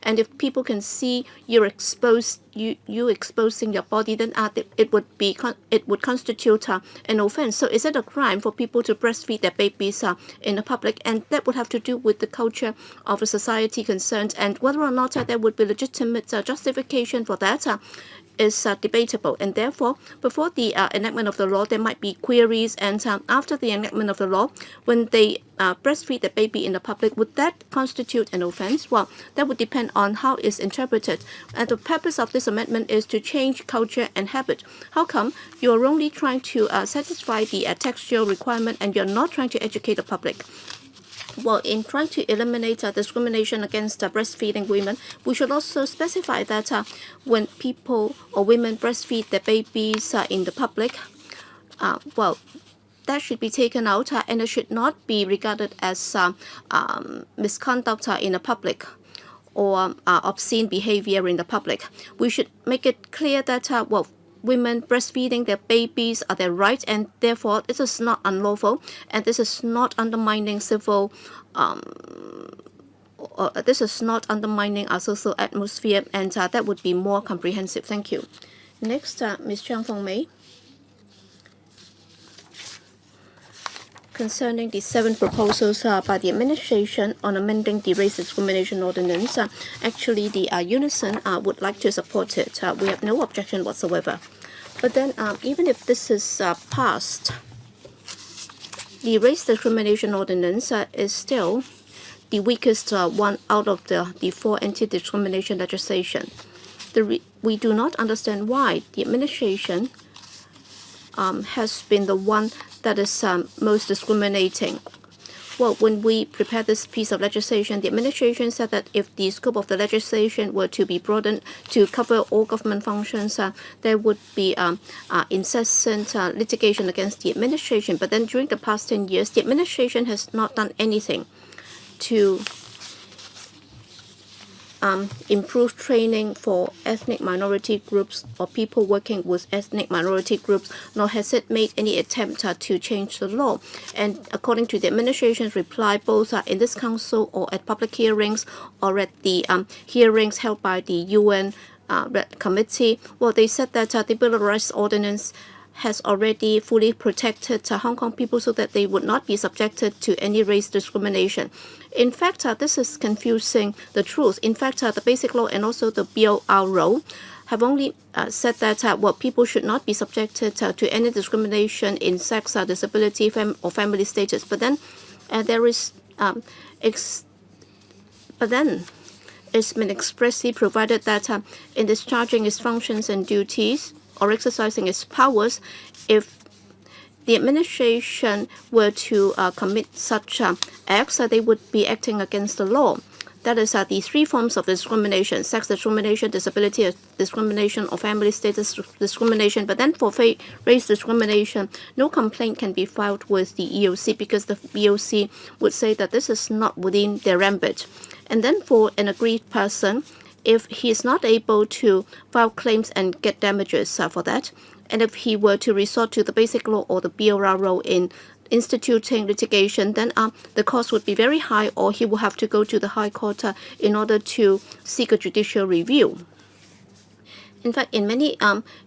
and if people can see your exposed you exposing your body, then it would constitute an offense. So is it a crime for people to breastfeed their babies in the public? And that would have to do with the culture of the society concerned, and whether or not there would be legitimate justification for that is debatable. And therefore, before the enactment of the law, there might be queries, and after the enactment of the law, when they breastfeed the baby in the public, would that constitute an offense? Well, that would depend on how it's interpreted. And the purpose of this amendment is to change culture and habit. How come you're only trying to satisfy the textual requirement and you're not trying to educate the public? Well, in trying to eliminate discrimination against breastfeeding women, we should also specify that when people or women breastfeed their babies in the public, well, that should be taken out and it should not be regarded as misconduct in the public or obscene behavior in the public. We should make it clear that, well, women breastfeeding their babies are their right, and therefore this is not unlawful, and this is not undermining civil this is not undermining our social atmosphere, and that would be more comprehensive. Thank you. Next, Ms. Chang Fong Mei. Concerning the 7 proposals by the administration on amending the race discrimination ordinance, actually the Unison would like to support it. We have no objection whatsoever. But then even if this is passed, the race discrimination ordinance is still the weakest one out of the 4 anti-discrimination legislation. We do not understand why the administration has been the one that is most discriminating. Well, when we prepared this piece of legislation, the administration said that if the scope of the legislation were to be broadened to cover all government functions, there would be incessant litigation against the administration. But then during the past 10 years, the administration has not done anything to improve training for ethnic minority groups or people working with ethnic minority groups, nor has it made any attempt to change the law. And according to the administration's reply, both in this council or at public hearings or at the hearings held by the UN Red Committee, well, they said that the Bill of Rights Ordinance has already fully protected Hong Kong people so that they would not be subjected to any race discrimination. In fact, this is confusing the truth. In fact, the Basic Law and also the BORO have only said that well, people should not be subjected to any discrimination in sex, disability, or family status. But then there is it's been expressly provided that in discharging its functions and duties or exercising its powers, if the administration were to commit such acts, they would be acting against the law. That is the 3 forms of discrimination: sex discrimination, disability discrimination, or family status discrimination. But then for race discrimination, no complaint can be filed with the EOC because the EOC would say that this is not within their ambit. And then for an aggrieved person, if he is not able to file claims and get damages for that, and if he were to resort to the Basic Law or the BORO in instituting litigation, then the cost would be very high, or he will have to go to the High Court in order to seek a judicial review. In fact, in many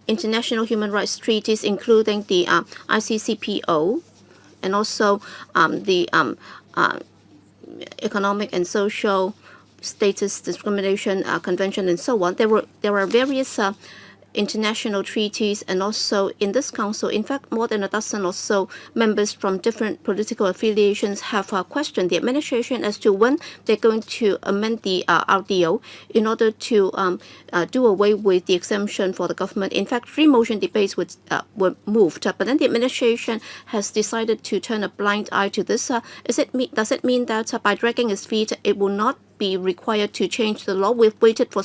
international human rights treaties, including the ICCPO and also the Economic and Social Status Discrimination Convention and so on, there are various international treaties, and also in this council, in fact, more than a dozen or so members from different political affiliations have questioned the administration as to when they're going to amend the RDO in order to do away with the exemption for the government. In fact, 3 motion debates were moved, but then the administration has decided to turn a blind eye to this. Does it mean that by dragging its feet, it will not be required to change the law? We have waited for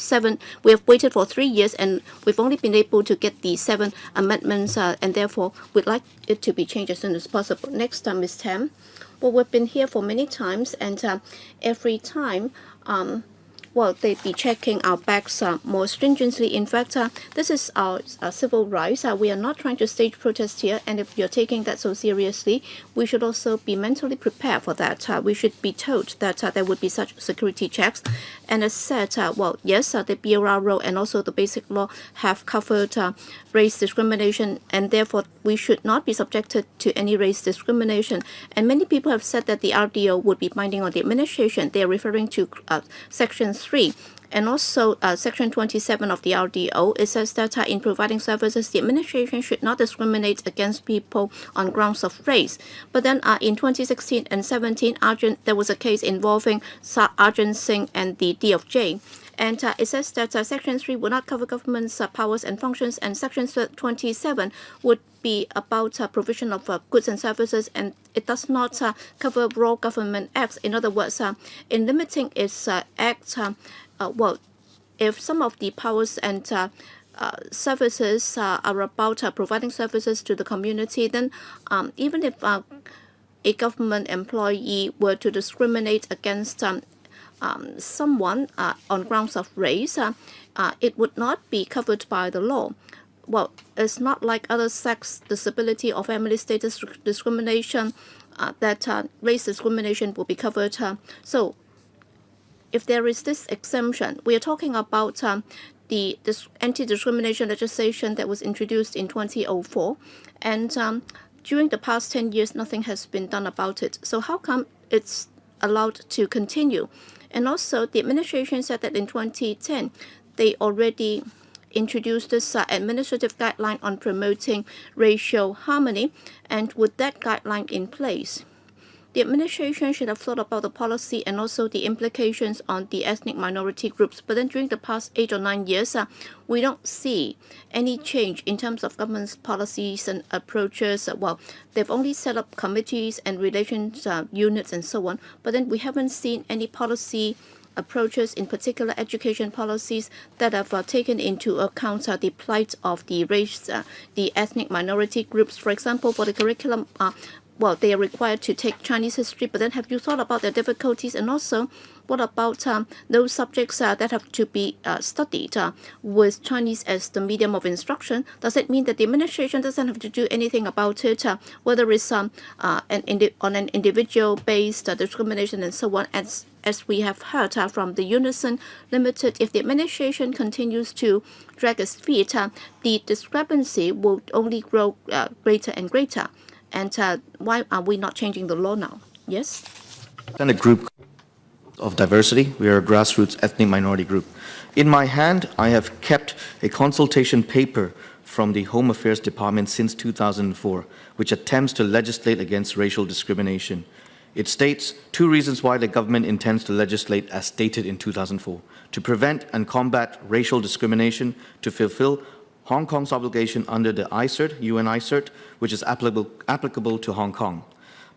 3 years, and we've only been able to get the 7 amendments, and therefore we'd like it to be changed as soon as possible. Next, Ms. Tam. Well, we've been here for many times, and every time well, they'd be checking our backs more stringently. In fact, this is our civil rights. We are not trying to stage protest here, and if you're taking that so seriously, we should also be mentally prepared for that. We should be told that there would be such security checks. And as said, well, yes, the BORO and also the Basic Law have covered race discrimination, and therefore we should not be subjected to any race discrimination. And many people have said that the RDO would be binding on the administration. They are referring to Section 3. And also Section 27 of the RDO, it says that in providing services, the administration should not discriminate against people on grounds of race. But then in 2016 and 17, there was a case involving Arjun Singh and the DOJ. And it says that Section 3 would not cover government's powers and functions, and Section 27 would be about provision of goods and services, and it does not cover raw government acts. In other words, in limiting its acts, well, if some of the powers and services are about providing services to the community, then even if a government employee were to discriminate against someone on grounds of race, it would not be covered by the law. Well, it's not like other sex, disability, or family status discrimination that race discrimination will be covered. So if there is this exemption, we are talking about the anti-discrimination legislation that was introduced in 2004, and during the past 10 years, nothing has been done about it. So how come it's allowed to continue? And also, the administration said that in 2010, they already introduced this administrative guideline on promoting racial harmony, and with that guideline in place, the administration should have thought about the policy and also the implications on the ethnic minority groups. But then during the past 8 or 9 years, we don't see any change in terms of government's policies and approaches. Well, they've only set up committees and relations units and so on, but then we haven't seen any policy approaches, in particular education policies, that have taken into account the plight of the race, the ethnic minority groups. For example, for the curriculum, well, they are required to take Chinese history, but then have you thought about their difficulties? And also, what about those subjects that have to be studied with Chinese as the medium of instruction? Does it mean that the administration doesn't have to do anything about it, whether it's on an individual-based discrimination and so on? As we have heard from the Unison Limited, if the administration continues to drag its feet, the discrepancy will only grow greater and greater. And why are we not changing the law now? Yes? And a group of diversity. We are a grassroots ethnic minority group. In my hand, I have kept a consultation paper from the Home Affairs Department since 2004, which attempts to legislate against racial discrimination. It states 2 reasons why the government intends to legislate as stated in 2004: to prevent and combat racial discrimination, to fulfill Hong Kong's obligation under the ICERT, UN ICERT, which is applicable to Hong Kong.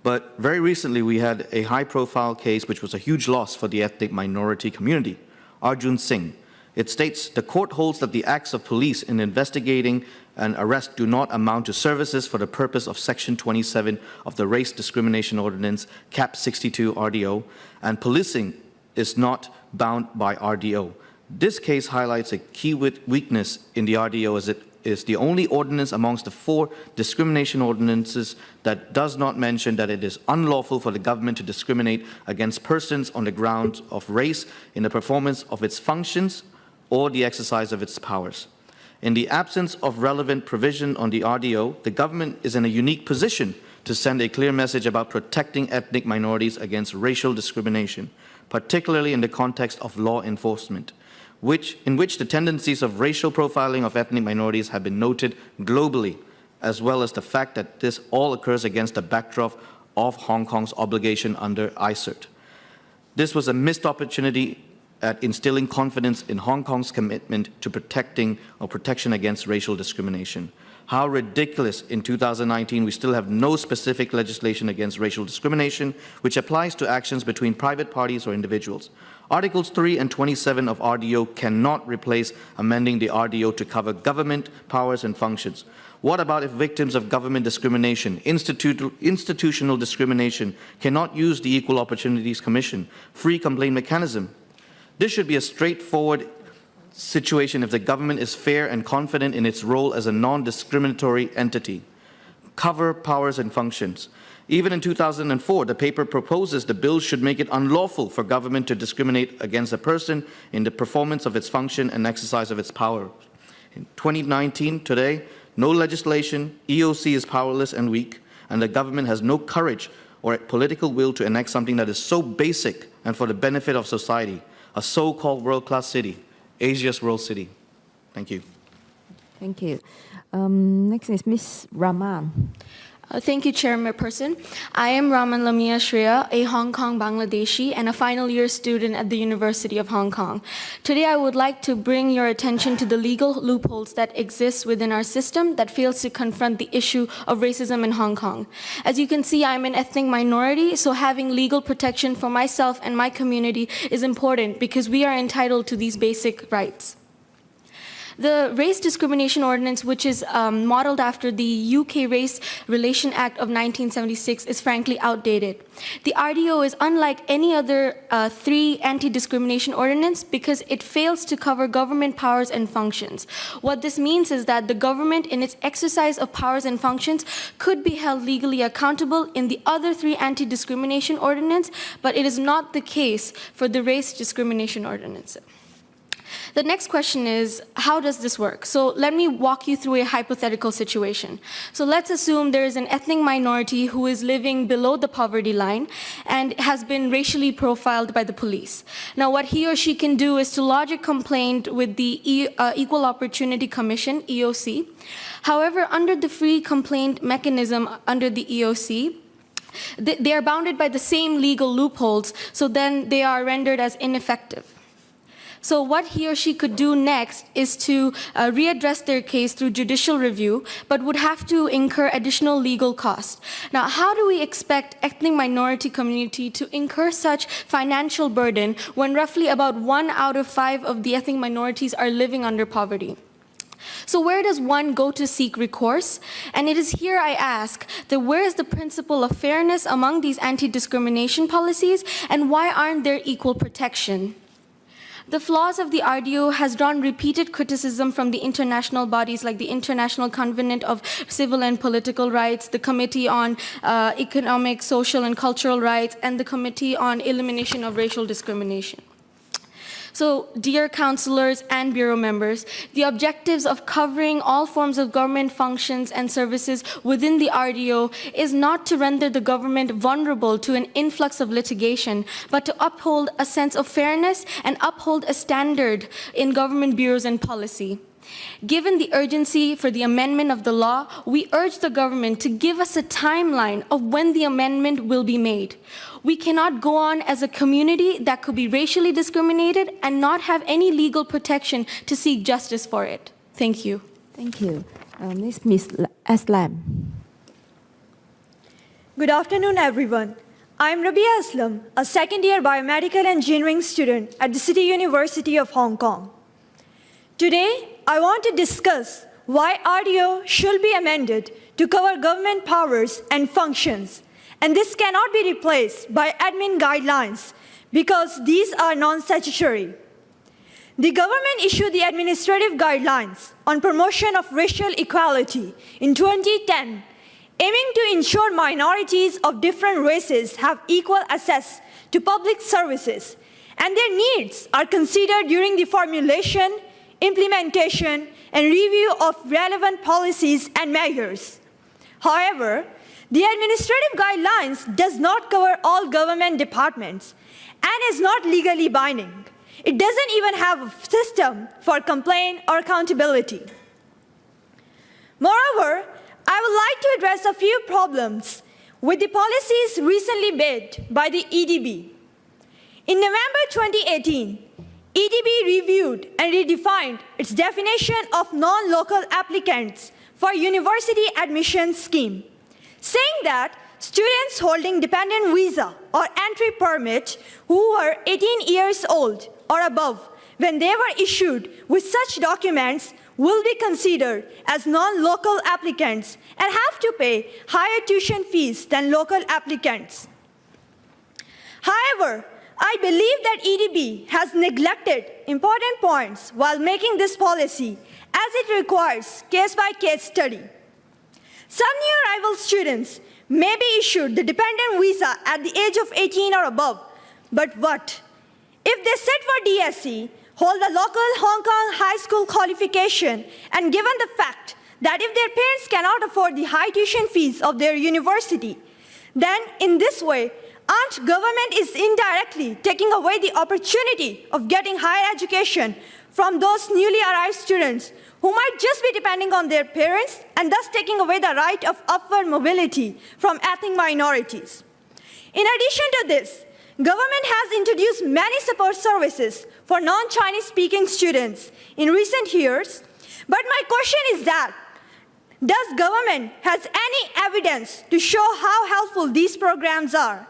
But very recently, we had a high-profile case which was a huge loss for the ethnic minority community, Arjun Singh. It states, the court holds that the acts of police in investigating an arrest do not amount to services for the purpose of Section 27 of the Race Discrimination Ordinance, Cap 62 RDO, and policing is not bound by RDO. This case highlights a key weakness in the RDO, as it is the only ordinance amongst the 4 discrimination ordinances that does not mention that it is unlawful for the government to discriminate against persons on the grounds of race in the performance of its functions or the exercise of its powers. In the absence of relevant provision on the RDO, the government is in a unique position to send a clear message about protecting ethnic minorities against racial discrimination, particularly in the context of law enforcement, in which the tendencies of racial profiling of ethnic minorities have been noted globally, as well as the fact that this all occurs against the backdrop of Hong Kong's obligation under ICERT. This was a missed opportunity at instilling confidence in Hong Kong's commitment to protection against racial discrimination. How ridiculous in 2019 we still have no specific legislation against racial discrimination, which applies to actions between private parties or individuals. Articles 3 and 27 of RDO cannot replace amending the RDO to cover government powers and functions. What about if victims of government discrimination, institutional discrimination, cannot use the Equal Opportunities Commission, free complaint mechanism? This should be a straightforward situation if the government is fair and confident in its role as a non-discriminatory entity. Cover powers and functions. Even in 2004, the paper proposes the bill should make it unlawful for government to discriminate against a person in the performance of its function and exercise of its power. In 2019, today, no legislation, EOC is powerless and weak, and the government has no courage or political will to enact something that is so basic and for the benefit of society, a so-called world-class city, Asia's world city. Thank you. Thank you. Next is Ms. Rahman. Thank you, Chairperson. I am Raman Lamia Shreya, a Hong Kong Bangladeshi and a final year student at the University of Hong Kong. Today, I would like to bring your attention to the legal loopholes that exist within our system that fails to confront the issue of racism in Hong Kong. As you can see, I'm an ethnic minority, so having legal protection for myself and my community is important because we are entitled to these basic rights. The Race Discrimination Ordinance, which is modeled after the UK Race Relation Act of 1976, is frankly outdated. The RDO is unlike any other three anti-discrimination ordinance because it fails to cover government powers and functions. What this means is that the government, in its exercise of powers and functions, could be held legally accountable in the other three anti-discrimination ordinance, but it is not the case for the Race Discrimination Ordinance. The next question is, how does this work? So let me walk you through a hypothetical situation. So let's assume there is an ethnic minority who is living below the poverty line and has been racially profiled by the police. Now, what he or she can do is to lodge a complaint with the Equal Opportunity Commission, EOC. However, under the free complaint mechanism under the EOC, they are bounded by the same legal loopholes, so then they are rendered as ineffective. So what he or she could do next is to readdress their case through judicial review, but would have to incur additional legal costs. Now, how do we expect ethnic minority community to incur such financial burden when roughly about 1 out of 5 of the ethnic minorities are living under poverty? So where does one go to seek recourse? And it is here I ask that where is the principle of fairness among these anti-discrimination policies, and why aren't there equal protection? The flaws of the RDO has drawn repeated criticism from the international bodies like the International Covenant of Civil and Political Rights, the Committee on Economic, Social and Cultural Rights, and the Committee on Elimination of Racial Discrimination. So, dear councillors and bureau members, the objectives of covering all forms of government functions and services within the RDO is not to render the government vulnerable to an influx of litigation, but to uphold a sense of fairness and uphold a standard in government bureaus and policy. Given the urgency for the amendment of the law, we urge the government to give us a timeline of when the amendment will be made. We cannot go on as a community that could be racially discriminated and not have any legal protection to seek justice for it. Thank you. Thank you. Next, Ms. Aslam. Good afternoon, everyone. I'm Rabia Aslam, a second-year biomedical engineering student at the City University of Hong Kong. Today, I want to discuss why RDO should be amended to cover government powers and functions, and this cannot be replaced by admin guidelines because these are non-statutory. The government issued the administrative guidelines on promotion of racial equality in 2010, aiming to ensure minorities of different races have equal access to public services, and their needs are considered during the formulation, implementation, and review of relevant policies and measures. However, the administrative guidelines does not cover all government departments and is not legally binding. It doesn't even have a system for complaint or accountability. Moreover, I would like to address a few problems with the policies recently made by the EDB. In November 2018, EDB reviewed and redefined its definition of non-local applicants for university admission scheme, saying that students holding dependent visa or entry permit who were 18 years old or above when they were issued with such documents will be considered as non-local applicants and have to pay higher tuition fees than local applicants. However, I believe that EDB has neglected important points while making this policy, as it requires case-by-case study. Some new arrival students may be issued the dependent visa at the age of 18 or above, but what? If they sit for DSC, hold a local Hong Kong high school qualification, and given the fact that if their parents cannot afford the high tuition fees of their university, then in this way, government is indirectly taking away the opportunity of getting higher education from those newly arrived students who might just be depending on their parents and thus taking away the right of upward mobility from ethnic minorities. In addition to this, government has introduced many support services for non-Chinese speaking students in recent years, but my question is that, does government has any evidence to show how helpful these programs are?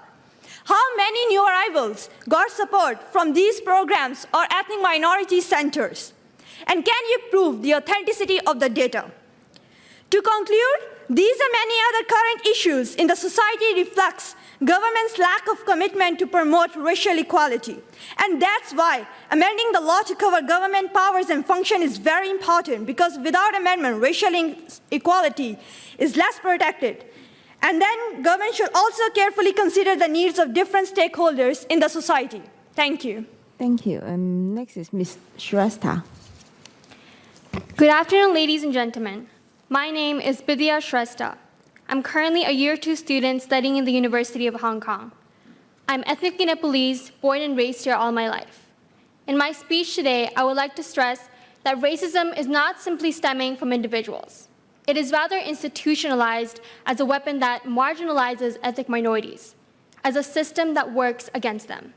How many new arrivals got support from these programs or ethnic minority centers? And can you prove the authenticity of the data? To conclude, these and many other current issues in the society reflects government's lack of commitment to promote racial equality. And that's why amending the law to cover government powers and function is very important, because without amendment, racial equality is less protected. And then government should also carefully consider the needs of different stakeholders in the society. Thank you. Thank you. Next is Ms. Shrestha. Good afternoon, ladies and gentlemen. My name is Bidya Shrestha. I'm currently a Year 2 student studying in the University of Hong Kong. I'm ethnically Nepalese, born and raised here all my life. In my speech today, I would like to stress that racism is not simply stemming from individuals. It is rather institutionalized as a weapon that marginalizes ethnic minorities, as a system that works against them.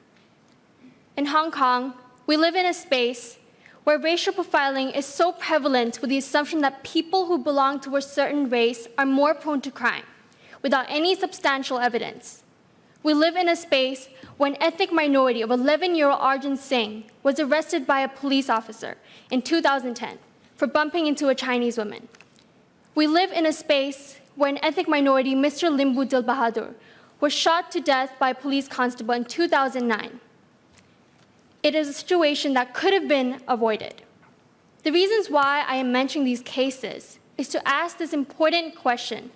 In Hong Kong, we live in a space where racial profiling is so prevalent with the assumption that people who belong to a certain race are more prone to crime, without any substantial evidence. We live in a space where an ethnic minority of 11-year-old Arjun Singh was arrested by a police officer in 2010 for bumping into a Chinese woman. We live in a space where an ethnic minority, Mr. Limbu Dil Bahadur, was shot to death by a police constable in 2009. It is a situation that could have been avoided. The reasons why I am mentioning these cases is to ask this important question.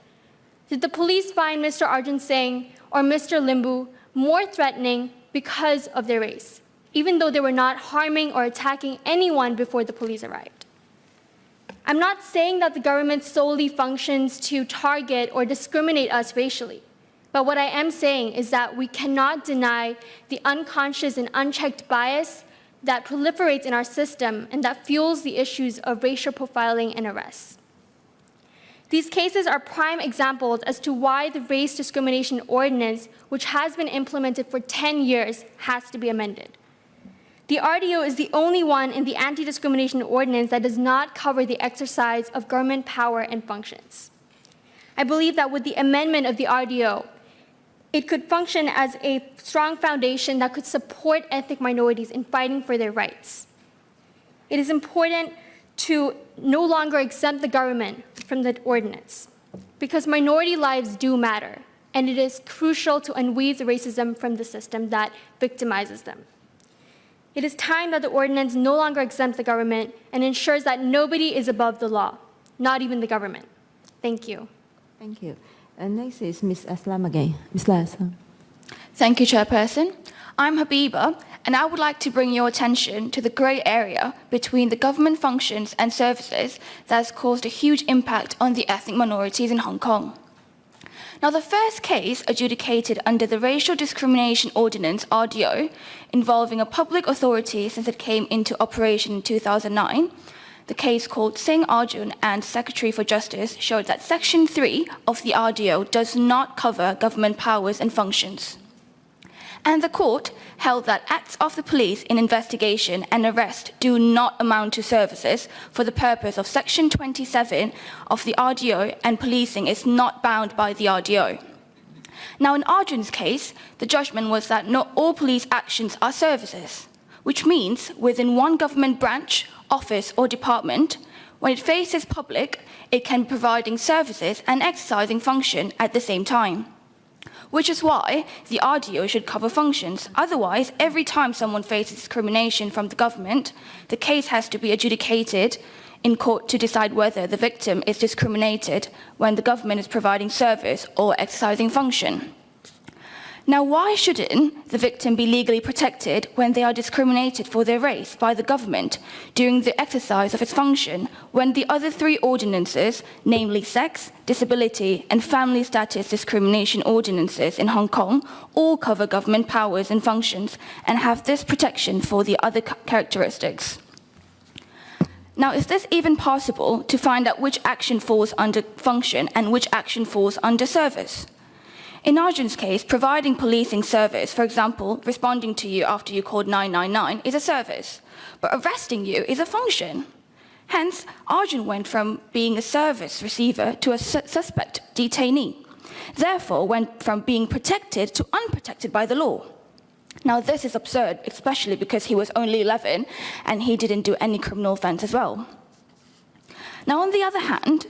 Did the police find Mr. Arjun Singh or Mr. Limbu more threatening because of their race, even though they were not harming or attacking anyone before the police arrived? I'm not saying that the government solely functions to target or discriminate us racially. But what I am saying is that we cannot deny the unconscious and unchecked bias that proliferates in our system and that fuels the issues of racial profiling and arrests. These cases are prime examples as to why the Race Discrimination Ordinance, which has been implemented for 10 years, has to be amended. The RDO is the only one in the Anti-Discrimination Ordinance that does not cover the exercise of government power and functions. I believe that with the amendment of the RDO, it could function as a strong foundation that could support ethnic minorities in fighting for their rights. It is important to no longer exempt the government from the ordinance, because minority lives do matter, and it is crucial to unweave the racism from the system that victimizes them. It is time that the ordinance no longer exempts the government and ensures that nobody is above the law, not even the government. Thank you. Thank you. And next is Ms. Aslam again. Ms. Aslam. Thank you, Chairperson. I'm Habiba, and I would like to bring your attention to the grey area between the government functions and services that has caused a huge impact on the ethnic minorities in Hong Kong. Now, the first case adjudicated under the Racial Discrimination Ordinance, RDO, involving a public authority since it came into operation in 2009, the case called Singh Arjun and Secretary for Justice, showed that Section 3 of the RDO does not cover government powers and functions. And the court held that acts of the police in investigation and arrest do not amount to services for the purpose of Section 27 of the RDO, and policing is not bound by the RDO. Now, in Arjun's case, the judgment was that not all police actions are services, which means within one government branch, office, or department, when it faces public, it can be providing services and exercising function at the same time. which is why the RDO should cover functions. Otherwise, every time someone faces discrimination from the government, the case has to be adjudicated in court to decide whether the victim is discriminated when the government is providing service or exercising function. Now, why shouldn't the victim be legally protected when they are discriminated for their race by the government during the exercise of its function, when the other three ordinances, namely sex, disability, and family status discrimination ordinances in Hong Kong, all cover government powers and functions and have this protection for the other characteristics? Now, is this even possible to find out which action falls under function and which action falls under service? In Arjun's case, providing policing service, for example, responding to you after you called 999, is a service, but arresting you is a function. Hence, Arjun went from being a service receiver to a suspect detainee. Therefore, went from being protected to unprotected by the law. Now, this is absurd, especially because he was only 11 and he didn't do any criminal offense as well. Now, on the other hand,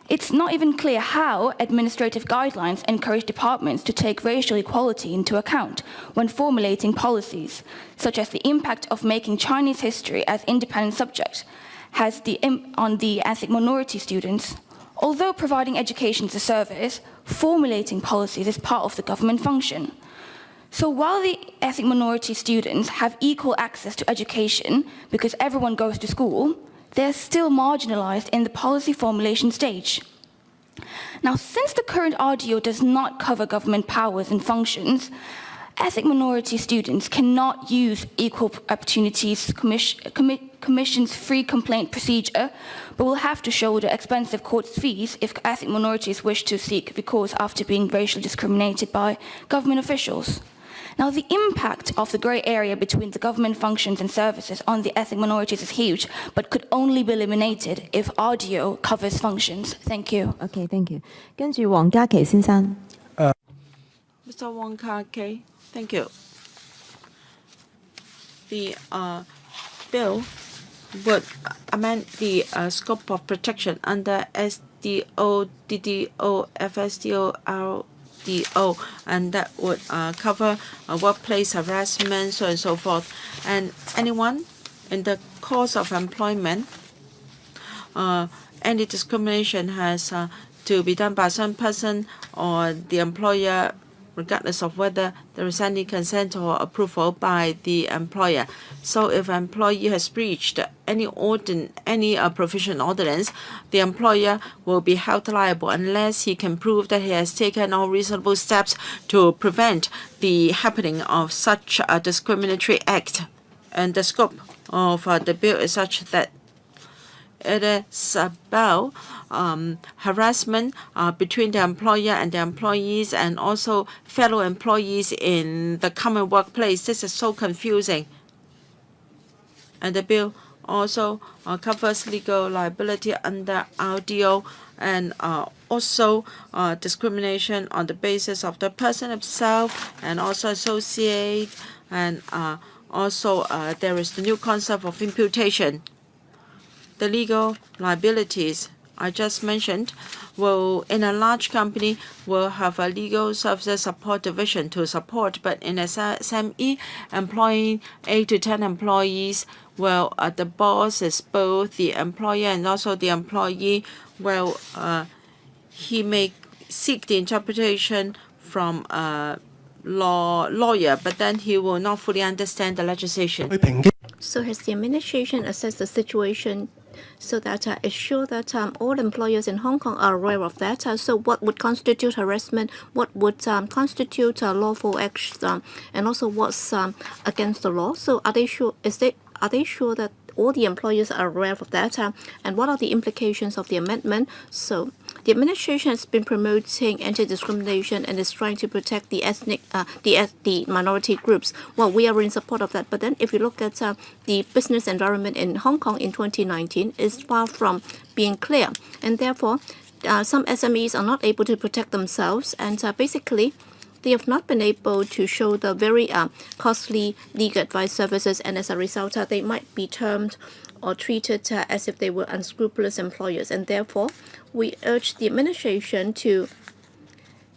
it's not even clear how administrative guidelines encourage departments to take racial equality into account when formulating policies, such as the impact of making Chinese history as independent subject has on the ethnic minority students. Although providing education as a service, formulating policies is part of the government function. So while the ethnic minority students have equal access to education because everyone goes to school, they're still marginalized in the policy formulation stage. Now, since the current RDO does not cover government powers and functions, ethnic minority students cannot use Equal Opportunities Commission's free complaint procedure, but will have to shoulder expensive court fees if ethnic minorities wish to seek recourse after being racially discriminated by government officials. Now, the impact of the grey area between the government functions and services on the ethnic minorities is huge, but could only be eliminated if RDO covers functions. Thank you. Okay, thank you. 跟住黃家琪先生。 Mr. Wong Kar-Kay, thank you. The bill would amend the scope of protection under SDO, DDO, FSDO, RDO, and that would cover workplace harassment, so on and so forth. And anyone in the course of employment, any discrimination has to be done by some person or the employer, regardless of whether there is any consent or approval by the employer. So if an employee has breached any provision ordinance, the employer will be held liable unless he can prove that he has taken all reasonable steps to prevent the happening of such a discriminatory act. And the scope of the bill is such that it is about harassment between the employer and the employees and also fellow employees in the common workplace. This is so confusing. And the bill also covers legal liability under RDO and also discrimination on the basis of the person himself and also associate, and also there is the new concept of imputation. The legal liabilities I just mentioned will, in a large company, will have a legal services support division to support, but in a SME employing 8 to 10 employees, well, the boss is both the employer and also the employee. Well, he may seek the interpretation from a lawyer, but then he will not fully understand the legislation. So has the administration assessed the situation so that it's sure that all employers in Hong Kong are aware of that? So what would constitute harassment? What would constitute lawful action? And also what's against the law? So are they sure? Are they sure that all the employers are aware of that? And what are the implications of the amendment? So the administration has been promoting anti-discrimination and is trying to protect the the minority groups. Well, we are in support of that. But then if you look at the business environment in Hong Kong in 2019, is far from being clear. And therefore, some SMEs are not able to protect themselves. And basically, they have not been able to show the very costly legal advice services. And as a result, they might be termed or treated as if they were unscrupulous employers. And therefore, we urge the administration to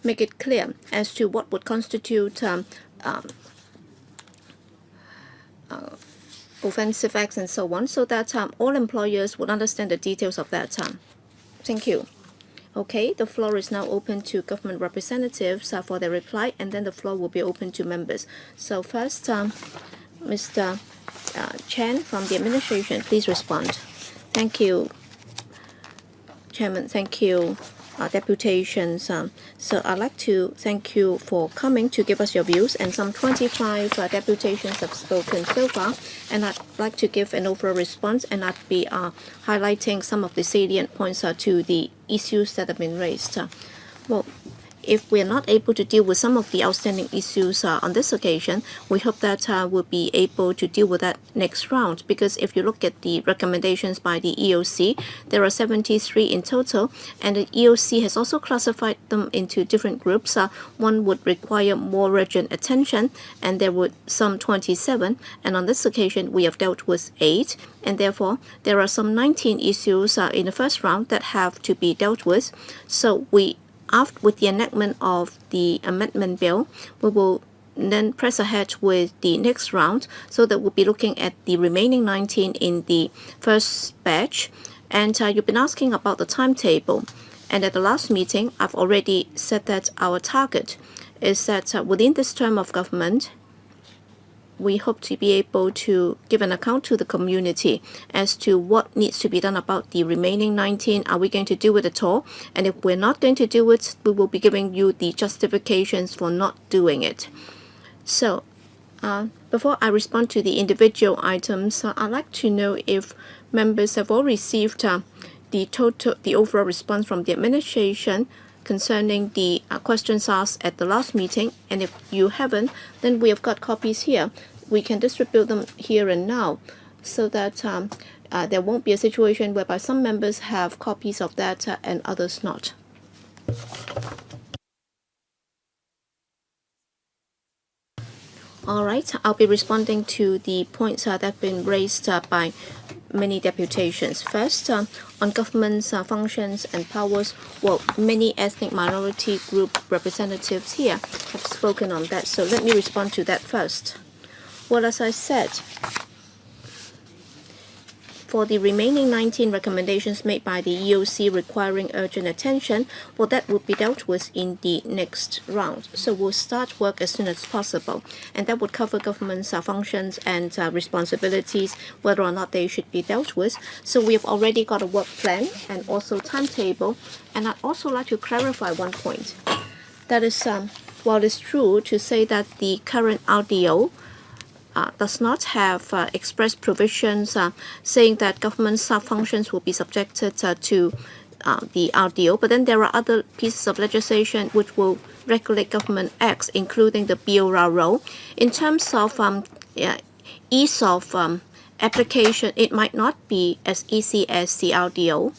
make it clear as to what would constitute offensive acts and so on, so that all employers would understand the details of that. Thank you. Okay, the floor is now open to government representatives for their reply, and then the floor will be open to members. So first, Mr. Chen from the administration, please respond. Thank you, Chairman. Thank you, deputations. So I'd like to thank you for coming to give us your views, and some 25 deputations have spoken so far, and I'd like to give an overall response, and I'd be highlighting some of the salient points to the issues that have been raised. Well, if we're not able to deal with some of the outstanding issues on this occasion, we hope that we'll be able to deal with that next round. Because if you look at the recommendations by the EOC, there are 73 in total, and the EOC has also classified them into different groups. One would require more urgent attention, and there were some 27. And on this occasion, we have dealt with 8, and therefore there are some 19 issues in the first round that have to be dealt with. So with the enactment of the amendment bill, we will then press ahead with the next round, so that we'll be looking at the remaining 19 in the first batch. And you've been asking about the timetable. And at the last meeting, I've already said that our target is that within this term of government, we hope to be able to give an account to the community as to what needs to be done about the remaining 19. Are we going to do it at all? And if we're not going to do it, we will be giving you the justifications for not doing it. So, before I respond to the individual items, I'd like to know if members have all received the overall response from the administration concerning the questions asked at the last meeting. And if you haven't, then we have got copies here. We can distribute them here and now, so that there won't be a situation whereby some members have copies of that and others not. All right, I'll be responding to the points that have been raised by many deputations. First, on government's functions and powers, well, many ethnic minority group representatives here have spoken on that. So let me respond to that first. Well, as I said, for the remaining 19 recommendations made by the EOC requiring urgent attention, well, that would be dealt with in the next round. So we'll start work as soon as possible, and that would cover government's functions and responsibilities, whether or not they should be dealt with. So we have already got a work plan and also timetable. And I'd also like to clarify one point. That is, while it's true to say that the current RDO does not have express provisions saying that government sub-functions will be subjected to the RDO, but then there are other pieces of legislation which will regulate government acts, including the BORRO. In terms of ease of application, it might not be as easy as the RDO,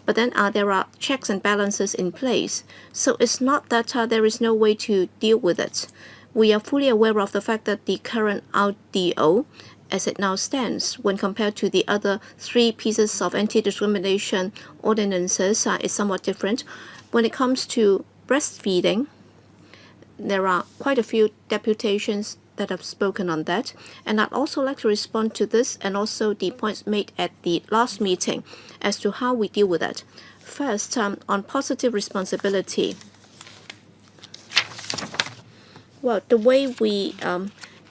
but then there are checks and balances in place. So it's not that there is no way to deal with it. We are fully aware of the fact that the current RDO, as it now stands, when compared to the other 3 pieces of anti-discrimination ordinances, is somewhat different. When it comes to breastfeeding, there are quite a few deputations that have spoken on that. And I'd also like to respond to this and also the points made at the last meeting as to how we deal with that. First, on positive responsibility. Well, the way we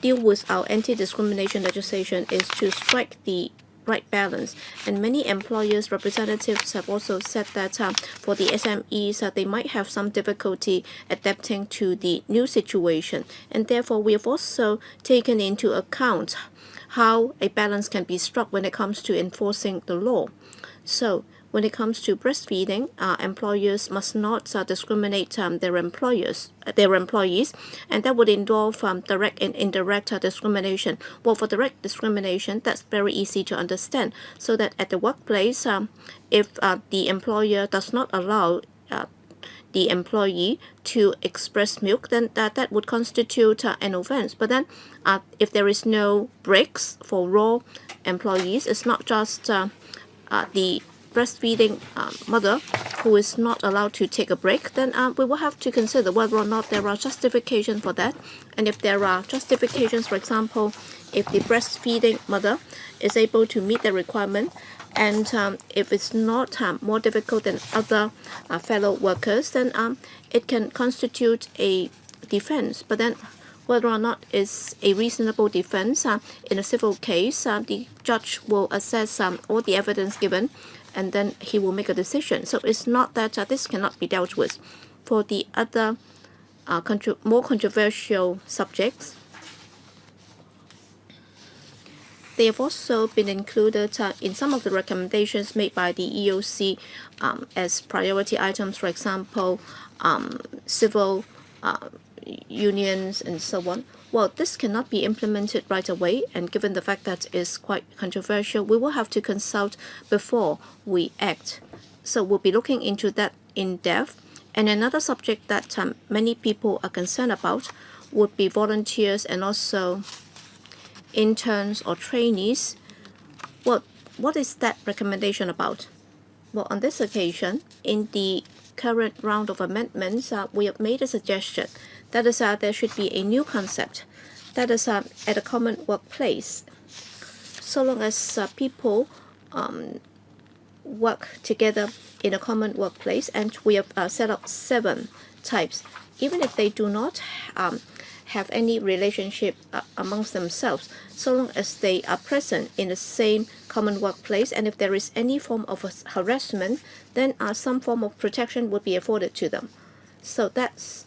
deal with our anti-discrimination legislation is to strike the right balance. And many employers' representatives have also said that for the SMEs, they might have some difficulty adapting to the new situation. And therefore, we have also taken into account how a balance can be struck when it comes to enforcing the law. So, when it comes to breastfeeding, employers must not discriminate their employees, and that would involve direct and indirect discrimination. Well, for direct discrimination, that's very easy to understand. So that at the workplace, if the employer does not allow the employee to express milk, then that would constitute an offense. But then, if there is no breaks for raw employees, it's not just the breastfeeding mother who is not allowed to take a break, then we will have to consider whether or not there are justifications for that. And if there are justifications, for example, if the breastfeeding mother is able to meet the requirement, and if it's not more difficult than other fellow workers, then it can constitute a defense. But then whether or not it's a reasonable defense in a civil case, the judge will assess all the evidence given, and then he will make a decision. So it's not that this cannot be dealt with. For the other more controversial subjects, they have also been included in some of the recommendations made by the EOC as priority items, for example, civil unions and so on. Well, this cannot be implemented right away, and given the fact that it's quite controversial, we will have to consult before we act. So we'll be looking into that in depth. And another subject that many people are concerned about would be volunteers and also interns or trainees. Well, what is that recommendation about? Well, on this occasion, in the current round of amendments, we have made a suggestion. That is, there should be a new concept. That is, at a common workplace. So long as people work together in a common workplace, and we have set up 7 types. Even if they do not have any relationship amongst themselves, so long as they are present in the same common workplace, and if there is any form of harassment, then some form of protection would be afforded to them. So that's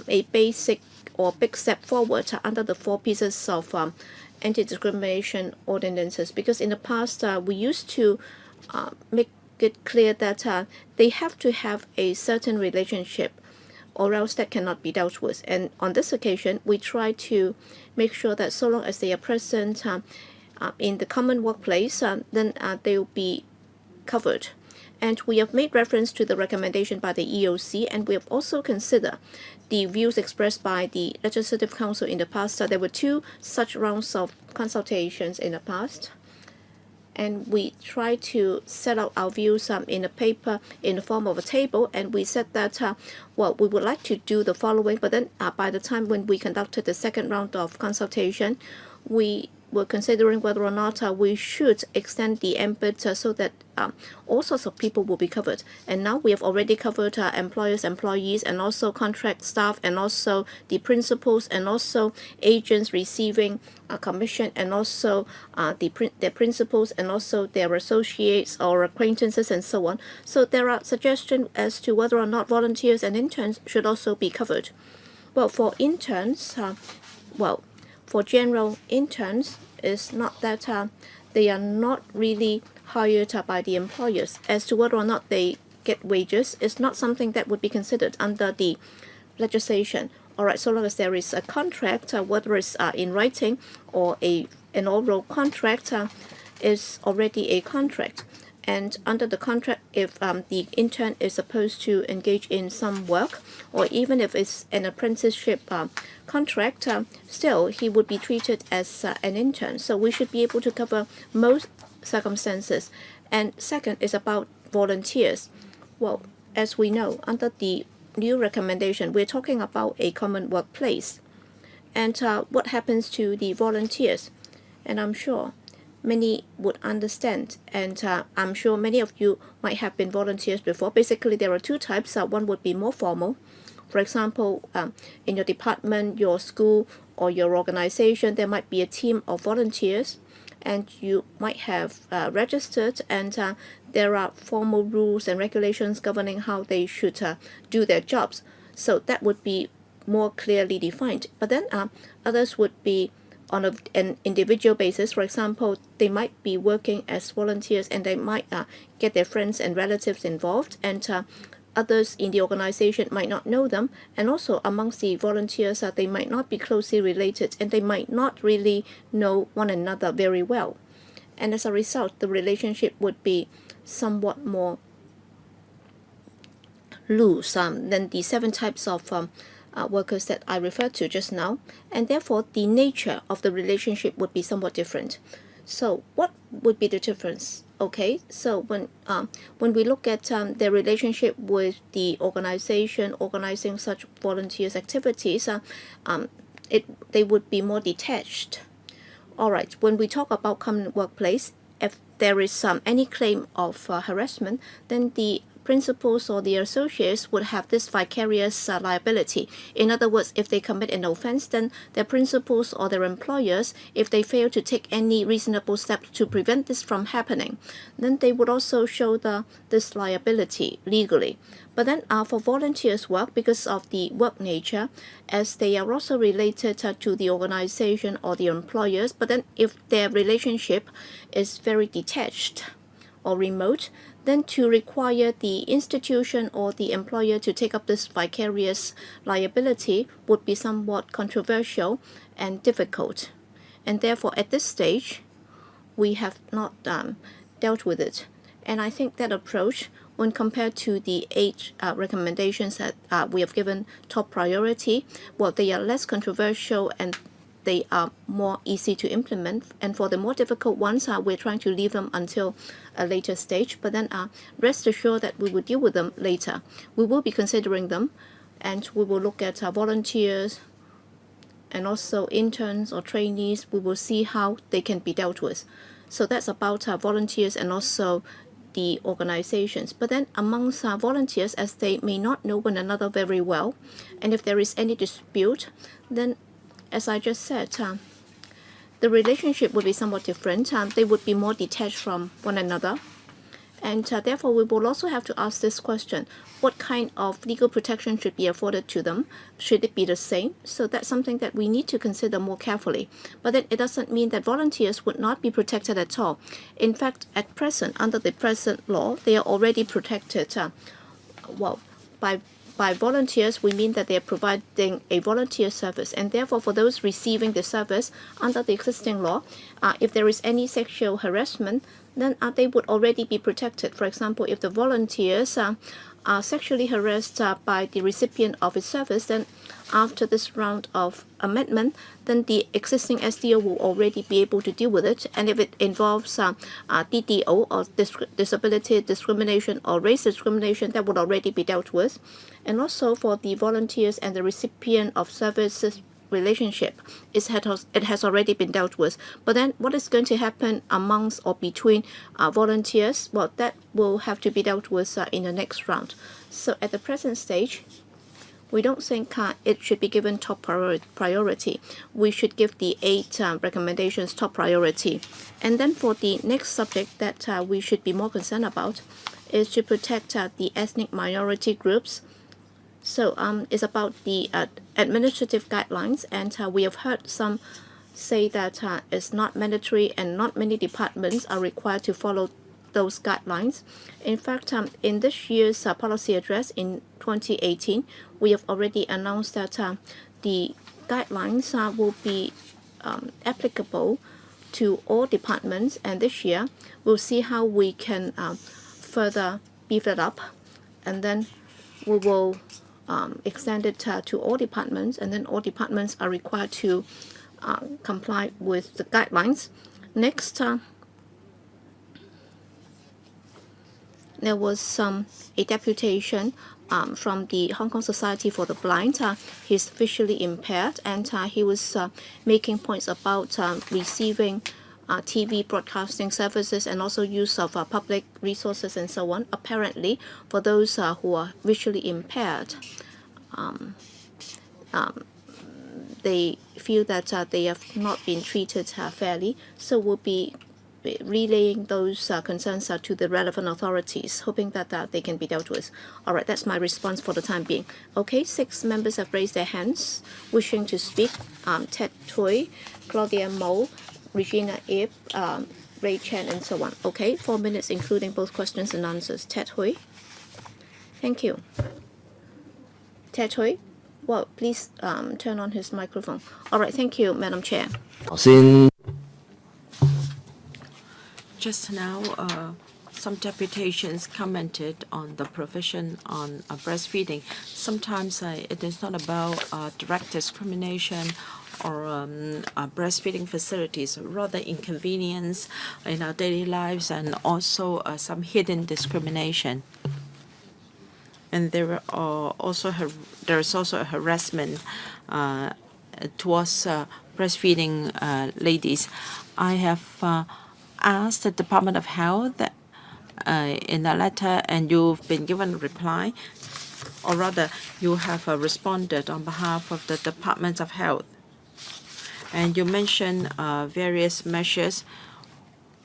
a basic or big step forward under the 4 pieces of anti-discrimination ordinances, because in the past we used to make it clear that they have to have a certain relationship, or else that cannot be dealt with. And on this occasion, we try to make sure that so long as they are present in the common workplace, then they will be covered. And we have made reference to the recommendation by the EOC, and we have also considered the views expressed by the Legislative Council in the past. There were 2 such rounds of consultations in the past, and we try to set out our views in a paper in the form of a table, and we said that well, we would like to do the following, but then by the time when we conducted the second round of consultation, we were considering whether or not we should extend the ambit so that all sorts of people will be covered. And now we have already covered employers, employees, and also contract staff, and also the principals, and also agents receiving a commission, and also their principals, and also their associates or acquaintances, and so on. So there are suggestions as to whether or not volunteers and interns should also be covered. Well, for interns, for general interns, it's not that they are not really hired by the employers. As to whether or not they get wages, it's not something that would be considered under the legislation. All right, so long as there is a contract, whether it's in writing or an oral contract, is already a contract. And under the contract, if the intern is supposed to engage in some work, or even if it's an apprenticeship contract, still he would be treated as an intern. So we should be able to cover most circumstances. And second is about volunteers. Well, as we know, under the new recommendation, we're talking about a common workplace. And what happens to the volunteers? And I'm sure many would understand, and I'm sure many of you might have been volunteers before. Basically, there are 2 types. One would be more formal. For example, in your department, your school, or your organization, there might be a team of volunteers, and you might have registered, and there are formal rules and regulations governing how they should do their jobs. So that would be more clearly defined. But then others would be on an individual basis. For example, they might be working as volunteers, and they might get their friends and relatives involved, and others in the organization might not know them. And also amongst the volunteers, they might not be closely related, and they might not really know one another very well. And as a result, the relationship would be somewhat more loose than the 7 types of workers that I referred to just now, and therefore the nature of the relationship would be somewhat different. So what would be the difference? Okay, so when we look at their relationship with the organization organizing such volunteers activities, they would be more detached. All right, when we talk about common workplace, if there is any claim of harassment, then the principals or the associates would have this vicarious liability. In other words, if they commit an offense, then their principals or their employers, if they fail to take any reasonable steps to prevent this from happening, then they would also show this liability legally. But then for volunteers' work, because of the work nature, as they are also related to the organization or the employers, but then if their relationship is very detached or remote, then to require the institution or the employer to take up this vicarious liability would be somewhat controversial and difficult. And therefore, at this stage, we have not dealt with it. And I think that approach, when compared to the 8 recommendations that we have given top priority, well, they are less controversial and they are more easy to implement. And for the more difficult ones, we're trying to leave them until a later stage. But then rest assured that we will deal with them later. We will be considering them, and we will look at volunteers and also interns or trainees. We will see how they can be dealt with. So that's about volunteers and also the organizations. But then amongst volunteers, as they may not know one another very well, and if there is any dispute, then as I just said, the relationship would be somewhat different. They would be more detached from one another. And therefore, we will also have to ask this question: what kind of legal protection should be afforded to them? Should it be the same? So that's something that we need to consider more carefully. But then it doesn't mean that volunteers would not be protected at all. In fact, at present, under the present law, they are already protected. By volunteers, we mean that they are providing a volunteer service, and therefore for those receiving the service under the existing law, if there is any sexual harassment, then they would already be protected. For example, if the volunteers are sexually harassed by the recipient of a service, then after this round of amendment, then the existing SDO will already be able to deal with it. And if it involves DDO or disability discrimination or race discrimination, that would already be dealt with. And also for the volunteers and the recipient of services relationship, it has already been dealt with. But then what is going to happen amongst or between volunteers? Well, that will have to be dealt with in the next round. So at the present stage, we don't think it should be given top priority. We should give the 8 recommendations top priority. And then for the next subject that we should be more concerned about is to protect the ethnic minority groups. So it's about the administrative guidelines, and we have heard some say that it's not mandatory and not many departments are required to follow those guidelines. In fact, in this year's policy address in 2018, we have already announced that the guidelines will be applicable to all departments, and this year we'll see how we can further beef it up, and then we will extend it to all departments, and then all departments are required to comply with the guidelines. Next, there was a deputation from the Hong Kong Society for the Blind. He's visually impaired, and he was making points about receiving TV broadcasting services and also use of public resources and so on. Apparently, for those who are visually impaired, they feel that they have not been treated fairly. So we'll be relaying those concerns to the relevant authorities, hoping that they can be dealt with. All right, that's my response for the time being. Okay, 6 members have raised their hands, wishing to speak. Ted Tui, Claudia Mo, Regina Ip, Ray Chen, and so on. Okay, 4 minutes, including both questions and answers. Ted Hui. Thank you. Ted Hui, well, please turn on his microphone. All right, thank you, Madam Chair. Just now, some deputations commented on the provision on breastfeeding. Sometimes it is not about direct discrimination or breastfeeding facilities, rather inconvenience in our daily lives and also some hidden discrimination. And there is also a harassment towards breastfeeding ladies. I have asked the Department of Health in a letter, and you've been given a reply, or rather, you have responded on behalf of the Department of Health. And you mentioned various measures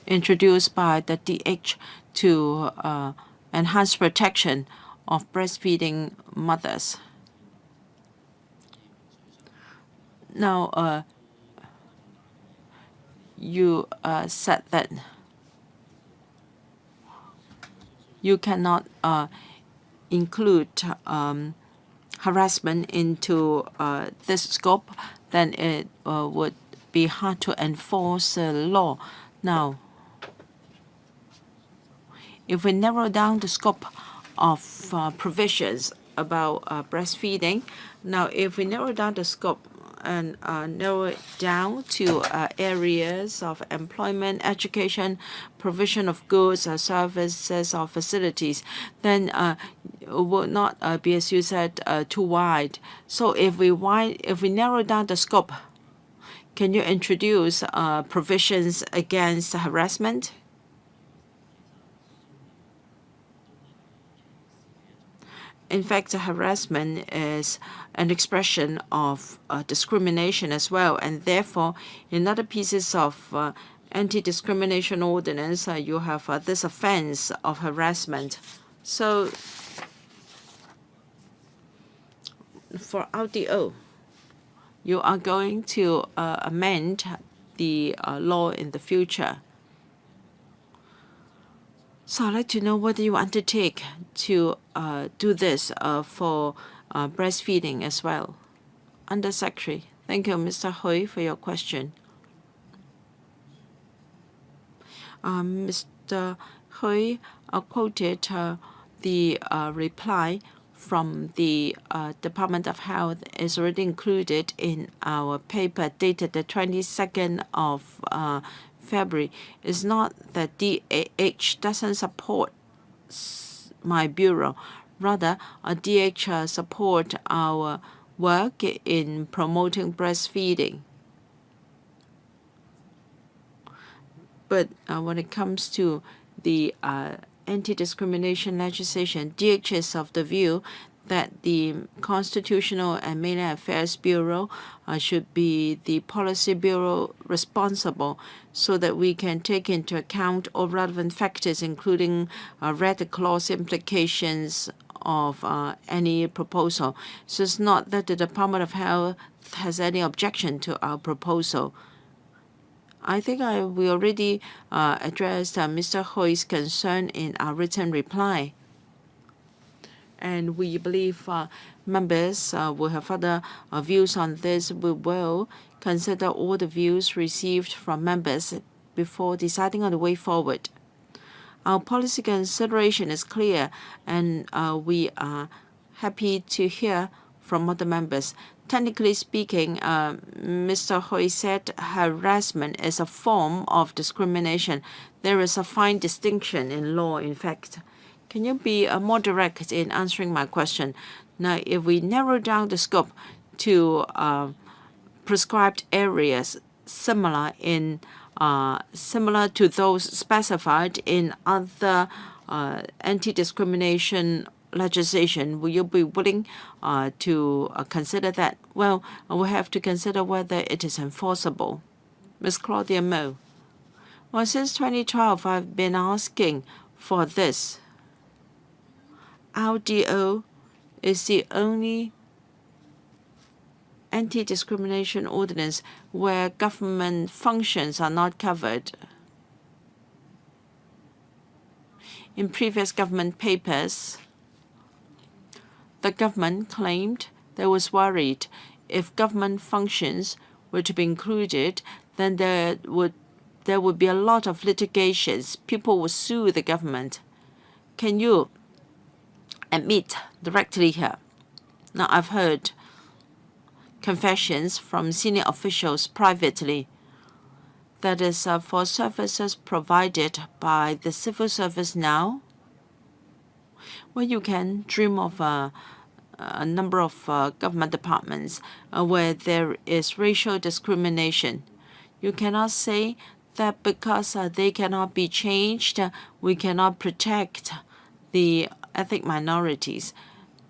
introduced by the DH to enhance protection of breastfeeding mothers. Now, you said that you cannot include harassment into this scope, then it would be hard to enforce the law. Now, if we narrow down the scope of provisions about breastfeeding, now if we narrow down the scope and narrow it down to areas of employment, education, provision of goods, services, or facilities, then it will not be, as you said, too wide. So if we narrow down the scope, can you introduce provisions against harassment? In fact, harassment is an expression of discrimination as well, and therefore, in other pieces of anti-discrimination ordinance, you have this offense of harassment. So, for RDO, you are going to amend the law in the future. So I'd like to know whether you undertake to do this for breastfeeding as well. Under Secretary. Thank you, Mr. Hui, for your question. Mr. Hui quoted the reply from the Department of Health is already included in our paper dated the 22nd of February. It's not that DH doesn't support my bureau. Rather, DH support our work in promoting breastfeeding. But when it comes to the anti-discrimination legislation, DH is of the view that the Constitutional and Mainland Affairs Bureau should be the policy bureau responsible so that we can take into account all relevant factors, including red clause implications of any proposal. So it's not that the Department of Health has any objection to our proposal. I think we already addressed Mr. Hui's concern in our written reply. And we believe members will have other views on this. We will consider all the views received from members before deciding on the way forward. Our policy consideration is clear, and we are happy to hear from other members. Technically speaking, Mr. Hui said harassment is a form of discrimination. There is a fine distinction in law, in fact. Can you be more direct in answering my question? Now, if we narrow down the scope to prescribed areas similar to those specified in other anti-discrimination legislation, will you be willing to consider that? Well, we have to consider whether it is enforceable. Ms. Claudia Mo. Well, since 2012, I've been asking for this. Our DO is the only anti-discrimination ordinance where government functions are not covered. In previous government papers, the government claimed they was worried if government functions were to be included, then there would there would be a lot of litigations. People will sue the government. Can you admit directly here? Now, I've heard confessions from senior officials privately. That is for services provided by the civil service now. Well, you can dream of a number of government departments where there is racial discrimination. You cannot say that because they cannot be changed, we cannot protect the ethnic minorities.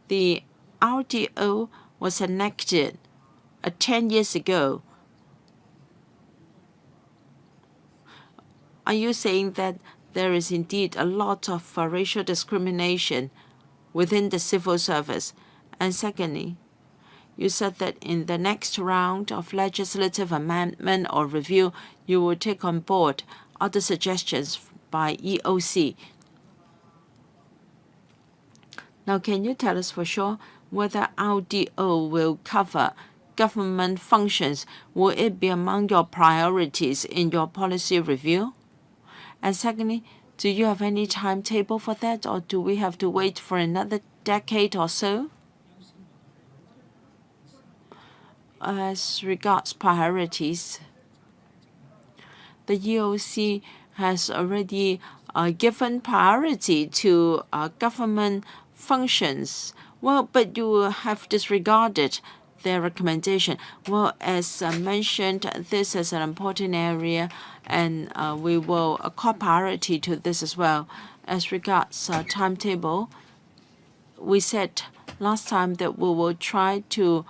The RDO was enacted 10 years ago. Are you saying that there is indeed a lot of racial discrimination within the civil service? And secondly, you said that in the next round of legislative amendment or review, you will take on board other suggestions by EOC. Now, can you tell us for sure whether RDO will cover government functions? Will it be among your priorities in your policy review? And secondly, do you have any timetable for that, or do we have to wait for another decade or so? As regards priorities, the EOC has already given priority to government functions. Well, but you have disregarded their recommendation. Well, as mentioned, this is an important area, and we will accord priority to this as well. As regards timetable, we said last time that we will try to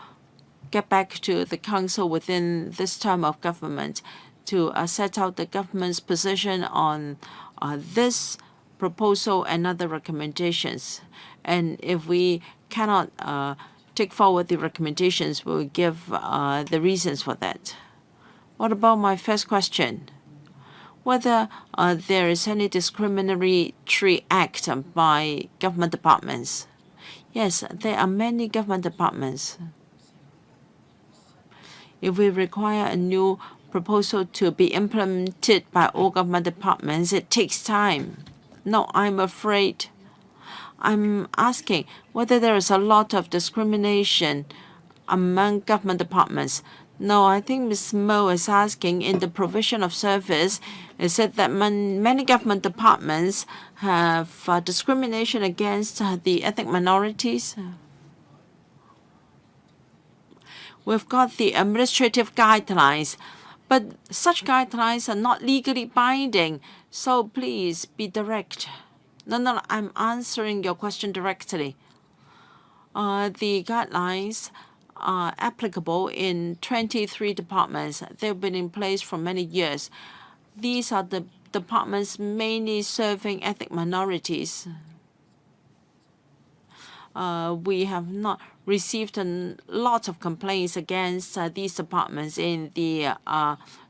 get back to the council within this term of government to set out the government's position on this proposal and other recommendations. And if we cannot take forward the recommendations, we'll give the reasons for that. What about my first question? Whether there is any discriminatory act by government departments. Yes, there are many government departments. If we require a new proposal to be implemented by all government departments, it takes time. No, I'm afraid. I'm asking whether there is a lot of discrimination among government departments. No, I think Ms. Mo is asking in the provision of service, it said that many government departments have discrimination against the ethnic minorities. We've got the administrative guidelines, but such guidelines are not legally binding, so please be direct. No, I'm answering your question directly. The guidelines are applicable in 23 departments. They've been in place for many years. These are the departments mainly serving ethnic minorities. We have not received a lot of complaints against these departments in the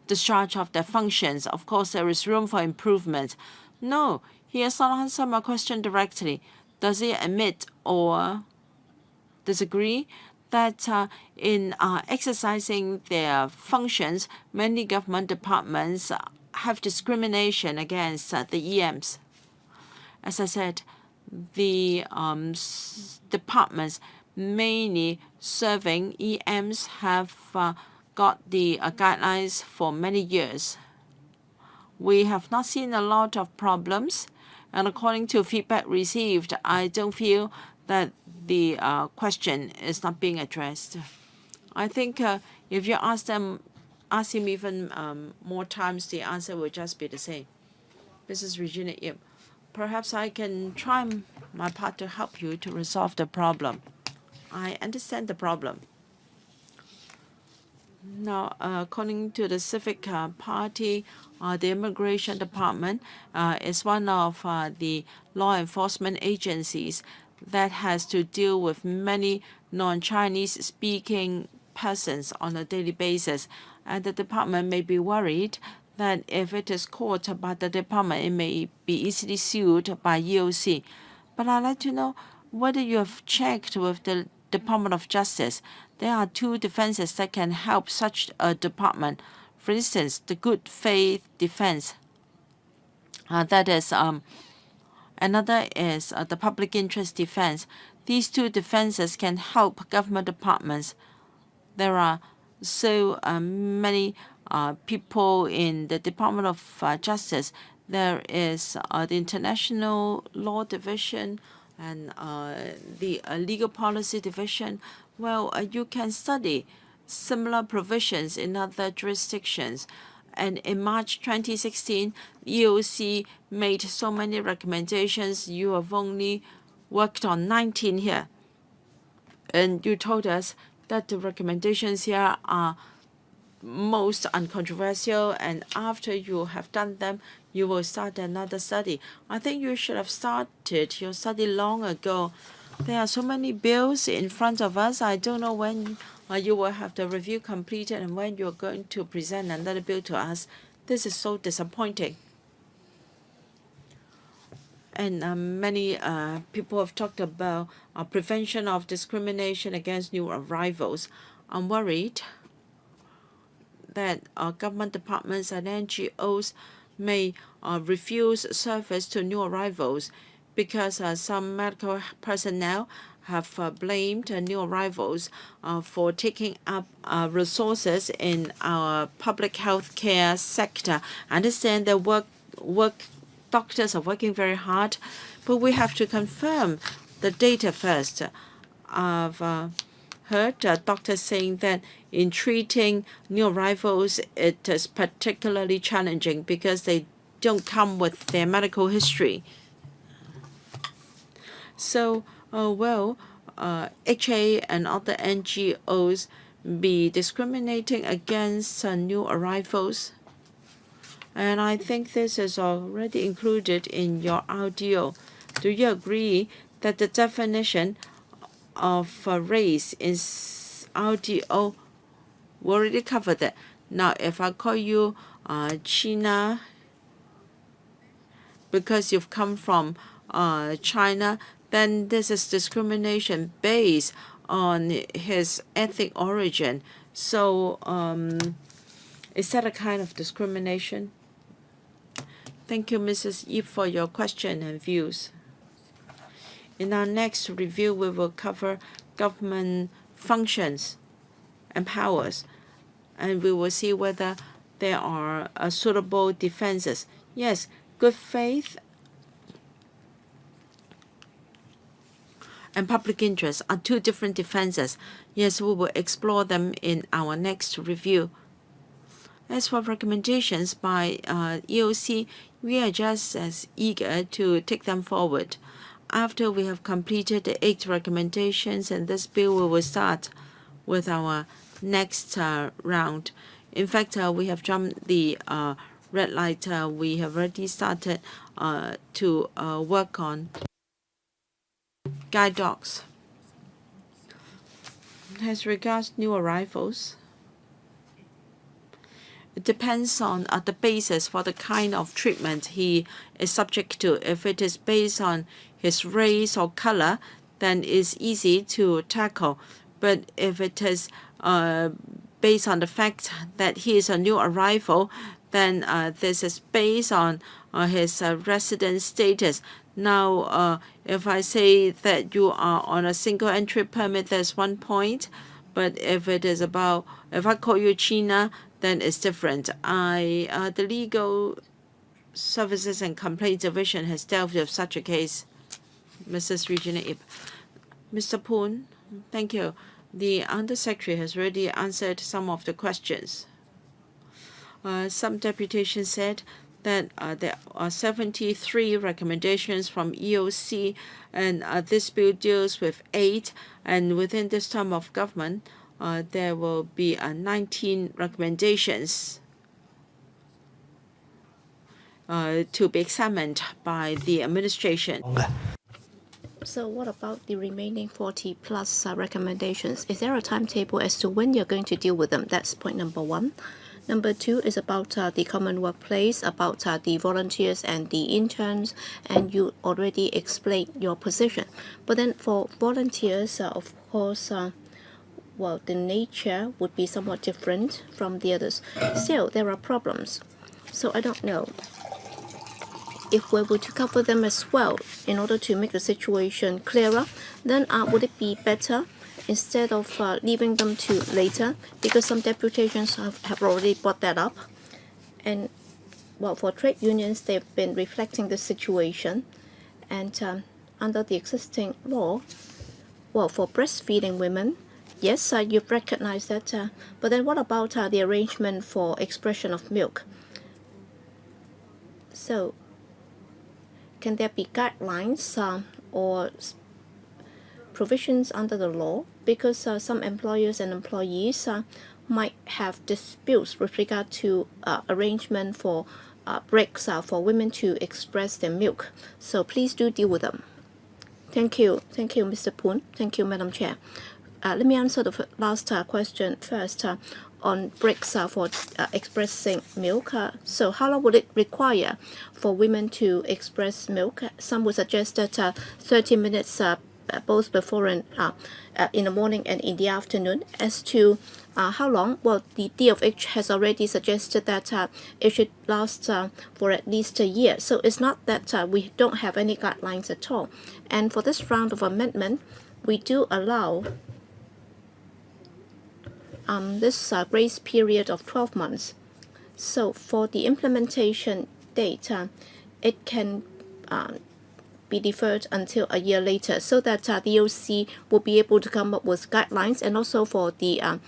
discharge of their functions. Of course, there is room for improvement. No, he has not answered my question directly. Does he admit or disagree that in exercising their functions, many government departments have discrimination against the EMs? As I said, the departments mainly serving EMs have got the guidelines for many years. We have not seen a lot of problems, and according to feedback received, I don't feel that the question is not being addressed. I think if you ask him even more times, the answer will just be the same. Mrs. Regina Yip, perhaps I can try my part to help you to resolve the problem. I understand the problem. Now, according to the Civic Party, the Immigration Department is one of the law enforcement agencies that has to deal with many non-Chinese speaking persons on a daily basis. And the department may be worried that if it is caught by the department, it may be easily sued by EOC. But I'd like to know whether you have checked with the Department of Justice. There are two defenses that can help such a department. For instance, the good faith defense. That is, another is the public interest defense. These two defenses can help government departments. There are so many people in the Department of Justice. There is the International Law Division and the Legal Policy Division. Well, you can study similar provisions in other jurisdictions. And in March 2016, EOC made so many recommendations. You have only worked on 19 here. And you told us that the recommendations here are most uncontroversial, and after you have done them, you will start another study. I think you should have started your study long ago. There are so many bills in front of us. I don't know when you will have the review completed and when you're going to present another bill to us. This is so disappointing. And many people have talked about prevention of discrimination against new arrivals. I'm worried that government departments and NGOs may refuse service to new arrivals because some medical personnel have blamed new arrivals for taking up resources in our public health care sector. I understand that doctors are working very hard, but we have to confirm the data first. I've heard doctors saying that in treating new arrivals, it is particularly challenging because they don't come with their medical history. So, HA and other NGOs be discriminating against new arrivals? And I think this is already included in your RDO. Do you agree that the definition of race in RDO already covered that? Now, if I call you China because you've come from China, then this is discrimination based on his ethnic origin. So, is that a kind of discrimination? Thank you, Mrs. Yip, for your question and views. In our next review, we will cover government functions and powers, and we will see whether there are suitable defenses. Yes, good faith and public interest are two different defenses. Yes, we will explore them in our next review. As for recommendations by EOC, we are just as eager to take them forward. After we have completed the 8 recommendations and this bill, we will start with our next round. In fact, we have jumped the red light. We have already started to work on guide dogs. As regards new arrivals, it depends on the basis for the kind of treatment he is subject to. If it is based on his race or color, then it's easy to tackle. But if it is based on the fact that he is a new arrival, then this is based on his residence status. Now, if I say that you are on a single entry permit, there's 1 point. But if it is about, if I call you China, then it's different. The Legal Services and Complaints Division has dealt with such a case. Mrs. Regina Ip. Mr. Poon, thank you. The Undersecretary has already answered some of the questions. Some deputations said that there are 73 recommendations from EOC, and this bill deals with 8, and within this term of government, there will be 19 recommendations to be examined by the administration. So what about the remaining 40 plus recommendations? Is there a timetable as to when you're going to deal with them? That's point number 1. Number 2 is about the common workplace, about the volunteers and the interns, and you already explained your position. But then for volunteers, of course, well, the nature would be somewhat different from the others. Still, there are problems. So I don't know if we were to cover them as well in order to make the situation clearer, then would it be better instead of leaving them to later? Because some deputations have already brought that up. And well, for trade unions, they've been reflecting the situation. And under the existing law, well, for breastfeeding women, yes, you've recognized that. But then what about the arrangement for expression of milk? So, can there be guidelines or provisions under the law? Because some employers and employees might have disputes with regard to arrangement for breaks for women to express their milk. So please do deal with them. Thank you. Thank you, Mr. Poon. Thank you, Madam Chair. Let me answer the last question first on breaks for expressing milk. So how long would it require for women to express milk? Some would suggest that 30 minutes both before and in the morning and in the afternoon. As to how long? Well, the DFH has already suggested that it should last for at least a year. So it's not that we don't have any guidelines at all. And for this round of amendment, we do allow this grace period of 12 months. So for the implementation date, it can be deferred until a year later, so that the EOC will be able to come up with guidelines. And also for the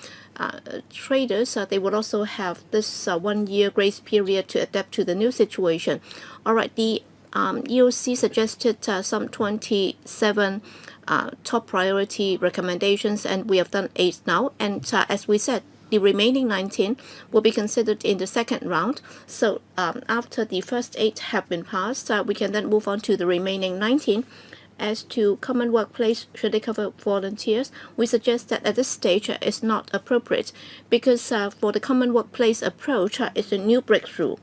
traders, they will also have this 1 year grace period to adapt to the new situation. All right, the EOC suggested some 27 top priority recommendations, and we have done 8 now. And as we said, the remaining 19 will be considered in the second round. So after the first 8 have been passed, we can then move on to the remaining 19. As to common workplace, should they cover volunteers? We suggest that at this stage it's not appropriate, because for the common workplace approach, it's a new breakthrough.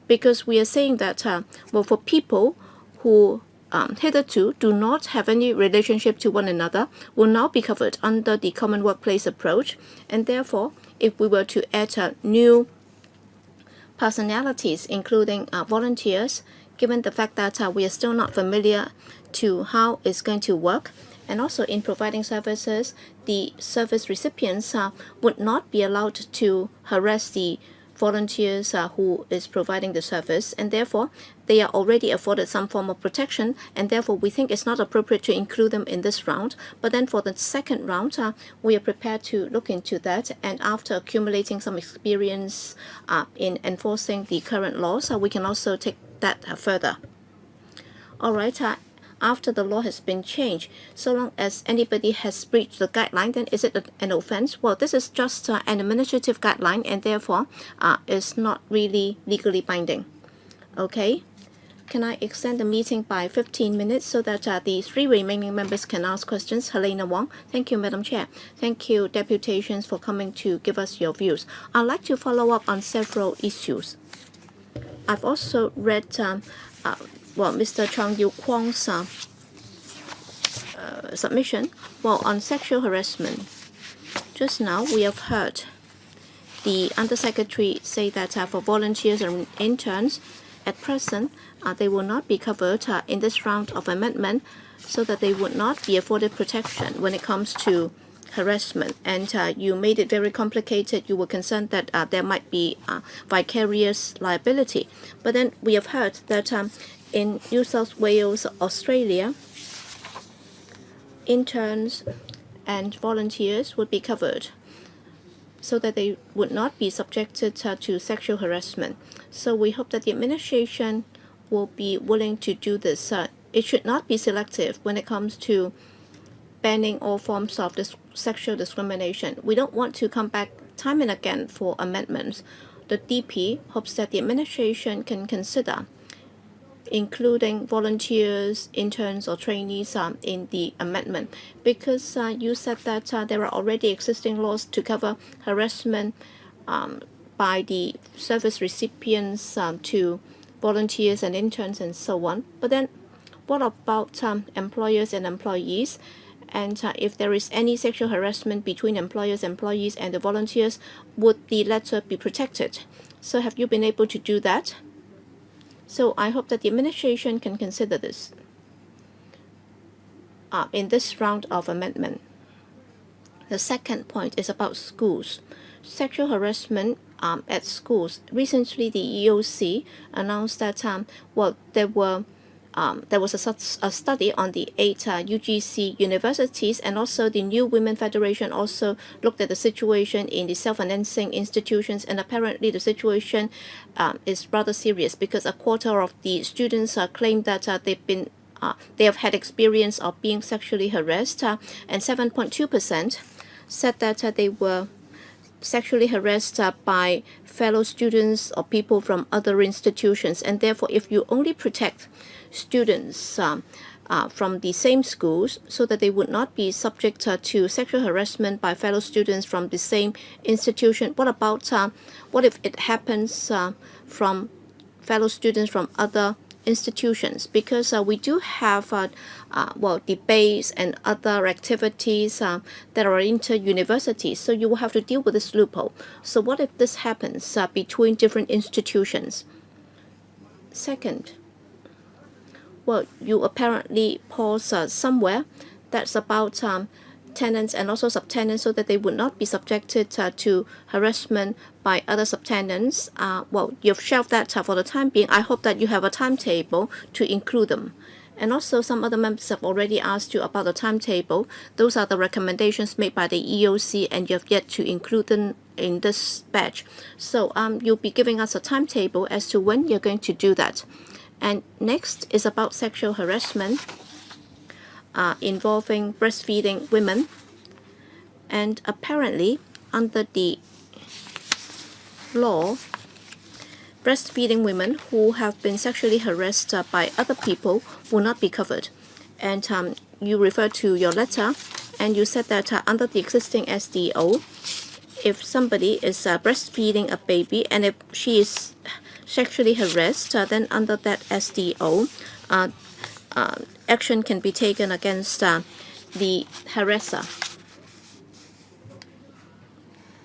Because we are saying that, well, for people who hitherto do not have any relationship to one another, will now be covered under the common workplace approach. And therefore, if we were to add new personalities, including volunteers, given the fact that we are still not familiar to how it's going to work, and also in providing services, the service recipients would not be allowed to harass the volunteers who is providing the service, and therefore they are already afforded some form of protection, and therefore we think it's not appropriate to include them in this round. But then for the second round, we are prepared to look into that, and after accumulating some experience in enforcing the current laws, we can also take that further. All right. After the law has been changed, so long as anybody has breached the guideline, then is it an offense? Well, this is just an administrative guideline, and therefore is not really legally binding. Okay, can I extend the meeting by 15 minutes so that the 3 remaining members can ask questions? Helena Wong. Thank you, Madam Chair. Thank you, deputations, for coming to give us your views. I'd like to follow up on several issues. I've also read well, Mr. Chang Yu Kwong's submission. Well, on sexual harassment, just now we have heard the Undersecretary say that for volunteers and interns, at present, they will not be covered in this round of amendment, so that they would not be afforded protection when it comes to harassment. And you made it very complicated. You were concerned that there might be vicarious liability. But then we have heard that in New South Wales, Australia, interns and volunteers would be covered, so that they would not be subjected to sexual harassment. So we hope that the administration will be willing to do this. It should not be selective when it comes to banning all forms of sexual discrimination. We don't want to come back time and again for amendments. The DP hopes that the administration can consider including volunteers, interns, or trainees in the amendment, because you said that there are already existing laws to cover harassment by the service recipients to volunteers and interns and so on. But then what about employers and employees? And if there is any sexual harassment between employers, employees, and the volunteers, would the letter be protected? So have you been able to do that? So I hope that the administration can consider this in this round of amendment. The second point is about schools. Sexual harassment at schools. Recently, the EOC announced that there was a study on the 8 UGC universities, and also the New Women Federation also looked at the situation in the self-financing institutions, and apparently the situation is rather serious because a quarter of the students claim that they have had experience of being sexually harassed, and 7.2% said that they were sexually harassed by fellow students or people from other institutions. And therefore, if you only protect students from the same schools so that they would not be subject to sexual harassment by fellow students from the same institution, what about what if it happens from fellow students from other institutions? Because we do have debates and other activities that are inter-universities, so you will have to deal with this loophole. So what if this happens between different institutions? Second, you apparently pause somewhere that's about tenants and also subtenants so that they would not be subjected to harassment by other subtenants. You've shelved that for the time being. I hope that you have a timetable to include them. And also some other members have already asked you about the timetable. Those are the recommendations made by the EOC, and you have yet to include them in this batch. So you'll be giving us a timetable as to when you're going to do that. And next is about sexual harassment involving breastfeeding women. And apparently, under the law, breastfeeding women who have been sexually harassed by other people will not be covered. And you refer to your letter, and you said that under the existing SDO, if somebody is breastfeeding a baby and if she is sexually harassed, then under that SDO, action can be taken against the harasser.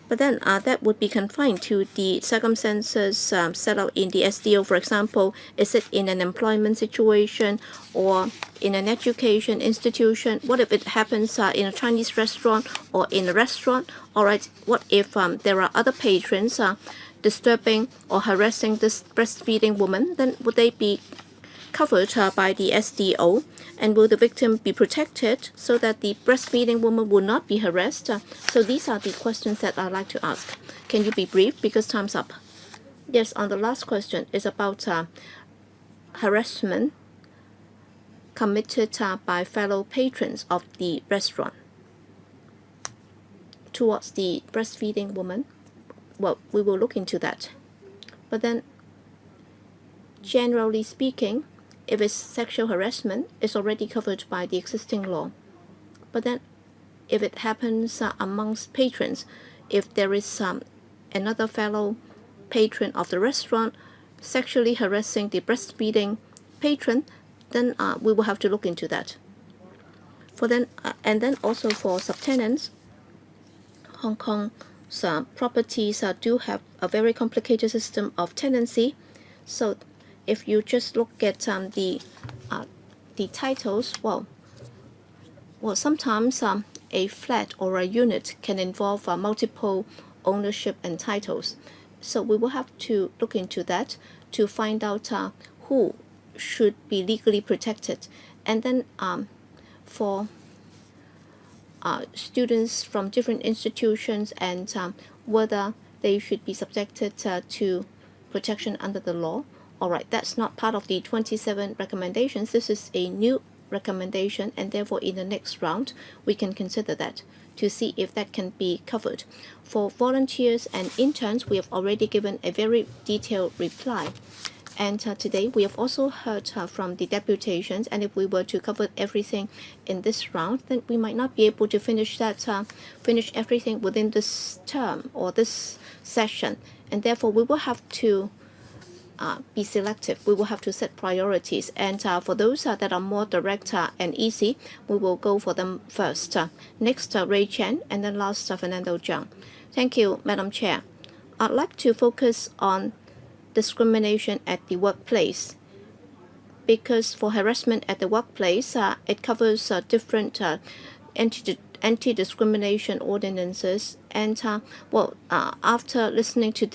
But then that would be confined to the circumstances set out in the SDO. For example, is it in an employment situation or in an education institution? What if it happens in a Chinese restaurant or in a restaurant? All right, what if there are other patrons disturbing or harassing this breastfeeding woman? Then would they be covered by the SDO? And will the victim be protected so that the breastfeeding woman will not be harassed? So these are the questions that I'd like to ask. Can you be brief because time's up? Yes, on the last question is about harassment committed by fellow patrons of the restaurant towards the breastfeeding woman. Well, we will look into that. But then, generally speaking, if it's sexual harassment, it's already covered by the existing law. But then, if it happens amongst patrons, if there is another fellow patron of the restaurant sexually harassing the breastfeeding patron, then we will have to look into that. And then also for subtenants, Hong Kong's properties do have a very complicated system of tenancy. So if you just look at the titles, well, sometimes a flat or a unit can involve multiple ownership and titles. So we will have to look into that to find out who should be legally protected. And then for students from different institutions and whether they should be subjected to protection under the law. All right, that's not part of the 27 recommendations. This is a new recommendation, and therefore in the next round, we can consider that to see if that can be covered. For volunteers and interns, we have already given a very detailed reply. And today, we have also heard from the deputations, and if we were to cover everything in this round, then we might not be able to finish everything within this term or this session. And therefore, we will have to be selective. We will have to set priorities. And for those that are more direct and easy, we will go for them first. Next, Ray Chen, and then last, Fernando Zhang. Thank you, Madam Chair. I'd like to focus on discrimination at the workplace, because for harassment at the workplace, it covers different anti-discrimination ordinances. And after listening to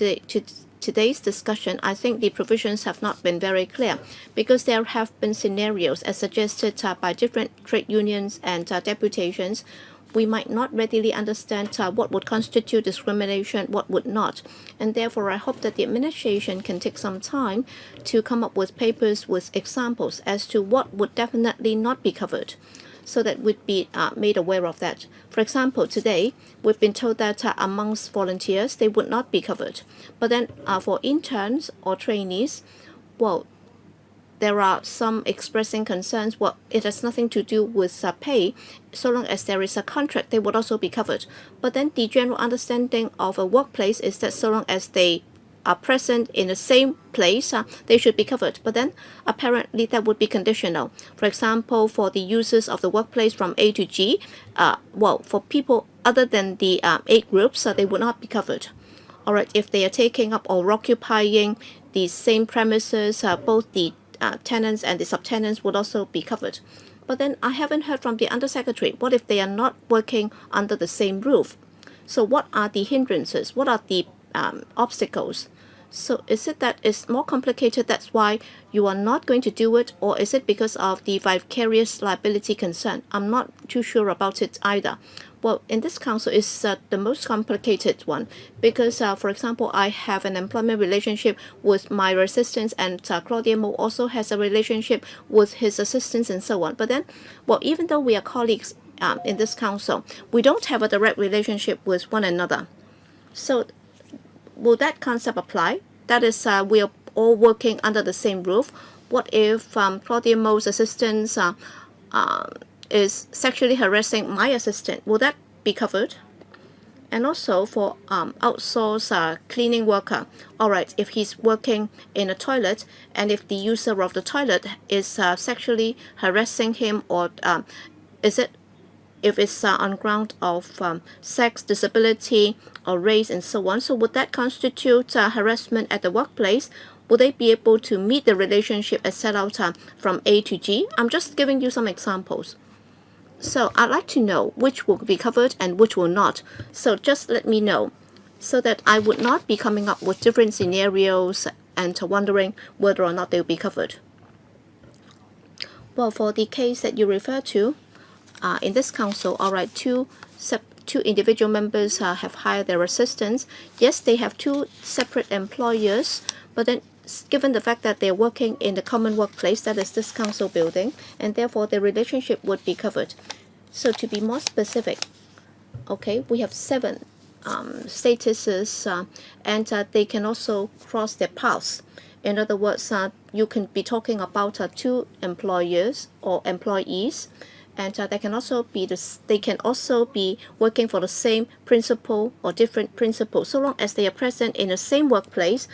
today's discussion, I think the provisions have not been very clear, because there have been scenarios as suggested by different trade unions and deputations. We might not readily understand what would constitute discrimination, what would not. And therefore, I hope that the administration can take some time to come up with papers with examples as to what would definitely not be covered, so that we'd be made aware of that. For example, today, we've been told that amongst volunteers, they would not be covered. But then for interns or trainees, well, there are some expressing concerns. Well, it has nothing to do with pay. So long as there is a contract, they would also be covered. But then the general understanding of a workplace is that so long as they are present in the same place, they should be covered. But then apparently that would be conditional. For example, for the users of the workplace from A to G, well, for people other than the 8 groups, they would not be covered. All right, if they are taking up or occupying the same premises, both the tenants and the subtenants would also be covered. But then I haven't heard from the Undersecretary. What if they are not working under the same roof? So what are the hindrances? What are the obstacles? So is it that it's more complicated, that's why you are not going to do it? Or is it because of the vicarious liability concern? I'm not too sure about it either. Well, in this council, it's the most complicated one, because, for example, I have an employment relationship with my assistants, and Claudia Mo also has a relationship with his assistants and so on. But then, well, even though we are colleagues in this council, we don't have a direct relationship with one another. So will that concept apply? That is, we are all working under the same roof. What if Claudia Mo's assistants is sexually harassing my assistant? Will that be covered? And also for outsourced cleaning worker, all right, if he's working in a toilet and if the user of the toilet is sexually harassing him, or is it, if it's on ground of sex, disability, or race, and so on, so would that constitute harassment at the workplace? Will they be able to meet the relationship as set out from A to G? I'm just giving you some examples. So I'd like to know which will be covered and which will not. So just let me know, so that I would not be coming up with different scenarios and wondering whether or not they'll be covered. Well, for the case that you refer to, in this council, all right, two individual members have hired their assistants. Yes, they have 2 separate employers, but then given the fact that they're working in the common workplace, that is this council building, and therefore the relationship would be covered. So to be more specific, okay, we have 7 statuses, and they can also cross their paths. In other words, you can be talking about 2 employers or employees, and they can also be working for the same principal or different principals, so long as they are present in the same workplace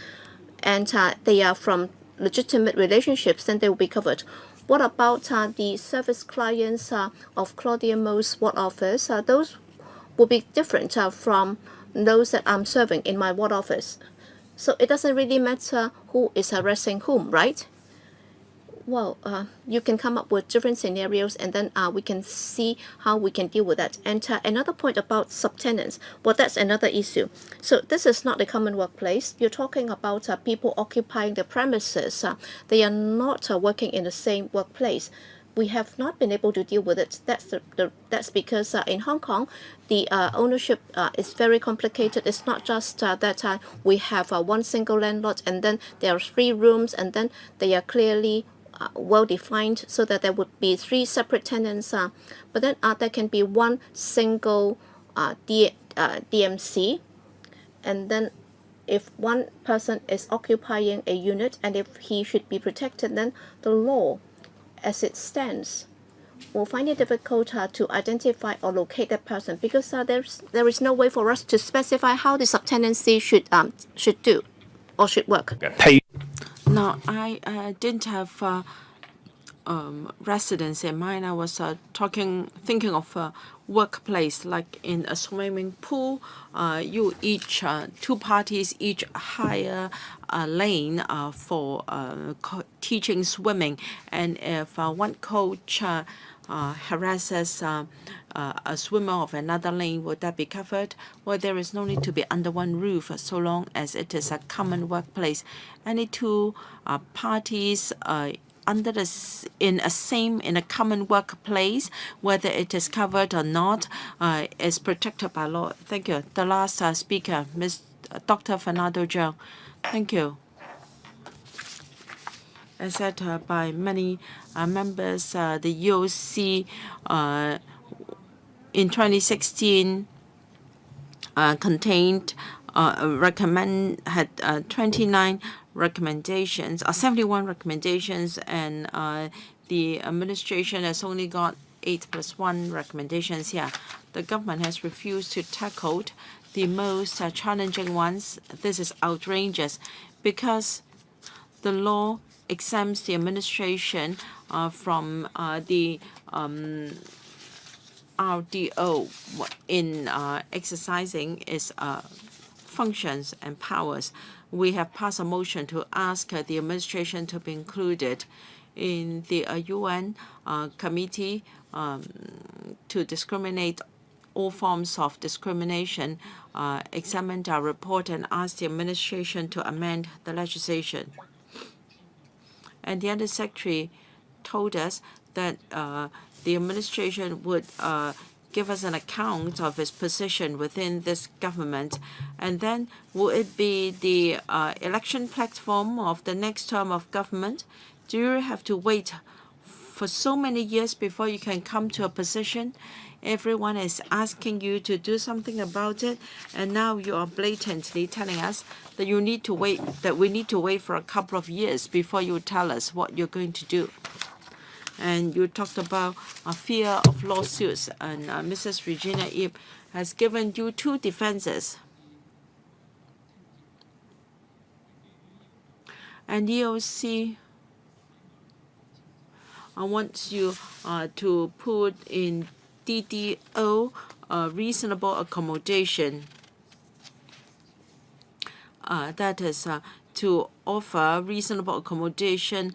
and they are from legitimate relationships, then they will be covered. What about the service clients of Claudia Mo's ward office? Those will be different from those that I'm serving in my ward office. So it doesn't really matter who is harassing whom, right? Well, you can come up with different scenarios, and then we can see how we can deal with that. And another point about subtenants, well, that's another issue. So this is not a common workplace. You're talking about people occupying the premises. They are not working in the same workplace. We have not been able to deal with it. That's because in Hong Kong, the ownership is very complicated. It's not just that we have one single landlord, and then there are 3 rooms, and then they are clearly well defined, so that there would be 3 separate tenants, but then there can be one single DMC, and then if one person is occupying a unit and if he should be protected, then the law as it stands will find it difficult to identify or locate that person, because there is no way for us to specify how the subtenancy should do or should work. Now, I didn't have residence in mind. I was thinking of a workplace, like in a swimming pool. You each two parties each hire a lane for teaching swimming, and if one coach harasses a swimmer of another lane, would that be covered? Well, there is no need to be under one roof so long as it is a common workplace. Any two parties under in a common workplace, whether it is covered or not, is protected by law. Thank you. The last speaker, Dr. Fernando Zhou. Thank you. As said by many members, the EOC in 2016 contained had 29 recommendations, 71 recommendations, and the administration has only got 8+1 recommendations here. The government has refused to tackle the most challenging ones. This is outrageous because the law exempts the administration from the RDO in exercising its functions and powers. We have passed a motion to ask the administration to be included in the UN committee to discriminate all forms of discrimination, examined our report and asked the administration to amend the legislation. And the Undersecretary told us that the administration would give us an account of its position within this government. And then will it be the election platform of the next term of government? Do you have to wait for so many years before you can come to a position? Everyone is asking you to do something about it, and now you are blatantly telling us that you need to wait, that we need to wait for a couple of years before you tell us what you're going to do. And you talked about a fear of lawsuits, and Mrs. Regina Ip has given you two defenses. And EOC wants you to put in DDO reasonable accommodation. That is to offer reasonable accommodation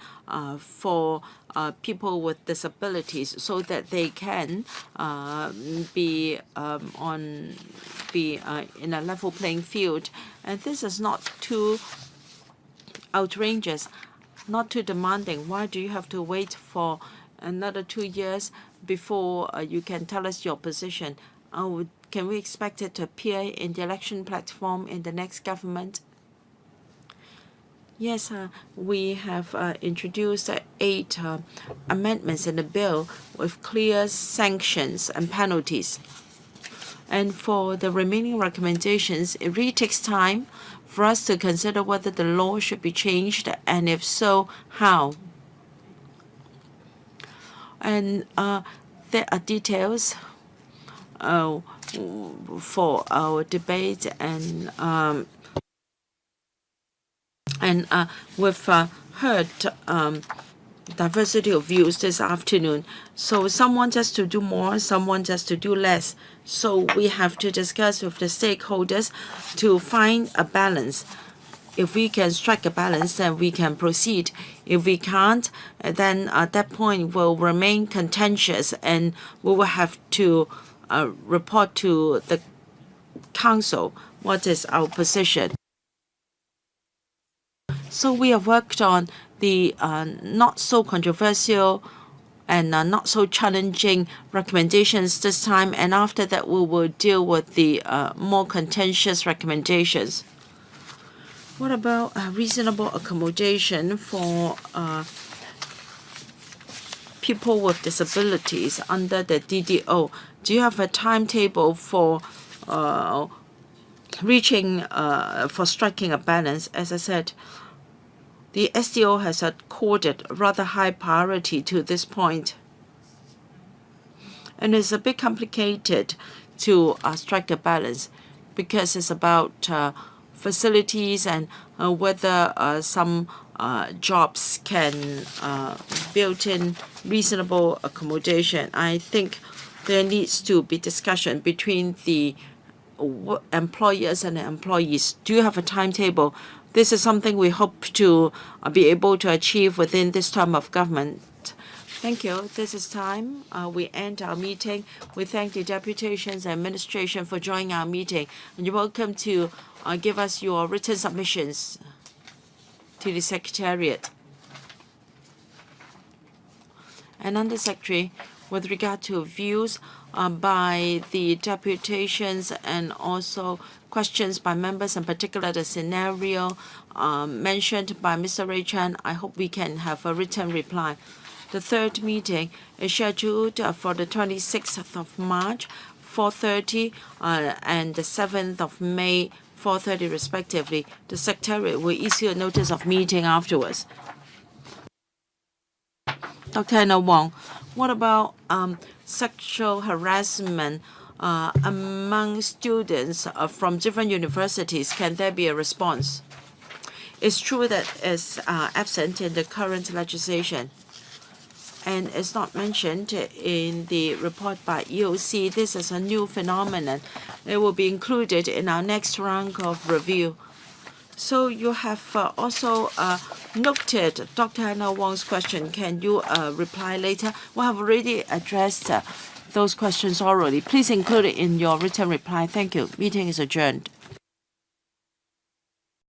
for people with disabilities so that they can be in a level playing field. And this is not too outrageous, not too demanding. Why do you have to wait for another 2 years before you can tell us your position? Can we expect it to appear in the election platform in the next government? Yes, we have introduced 8 amendments in the bill with clear sanctions and penalties. And for the remaining recommendations, it really takes time for us to consider whether the law should be changed, and if so, how. And there are details for our debate, and we've heard diversity of views this afternoon. So some want us to do more, some want us to do less. So we have to discuss with the stakeholders to find a balance. If we can strike a balance, then we can proceed. If we can't, then at that point will remain contentious, and we will have to report to the council what is our position. So we have worked on the not so controversial and not so challenging recommendations this time, and after that we will deal with the more contentious recommendations. What about reasonable accommodation for people with disabilities under the DDO? Do you have a timetable for striking a balance? As I said, the SDO has accorded rather high priority to this point. And it's a bit complicated to strike a balance because it's about facilities and whether some jobs can build in reasonable accommodation. I think there needs to be discussion between the employers and the employees. Do you have a timetable? This is something we hope to be able to achieve within this term of government. Thank you. This is time. We end our meeting. We thank the deputations and administration for joining our meeting. And you're welcome to give us your written submissions to the Secretariat. And Under Secretary, with regard to views by the deputations and also questions by members, in particular the scenario mentioned by Mr. Ray Chan, I hope we can have a written reply. The third meeting is scheduled for the 26th of March, 4:30, and the 7th of May, 4:30 respectively. The Secretariat will issue a notice of meeting afterwards. Dr. Anna Wong, what about sexual harassment among students from different universities? Can there be a response? It's true that it's absent in the current legislation, and it's not mentioned in the report by EOC. This is a new phenomenon. It will be included in our next round of review. So you have also noted Dr. Hannah Wong's question. Can you reply later? We have already addressed those questions orally. Please include it in your written reply. Thank you. Meeting is adjourned.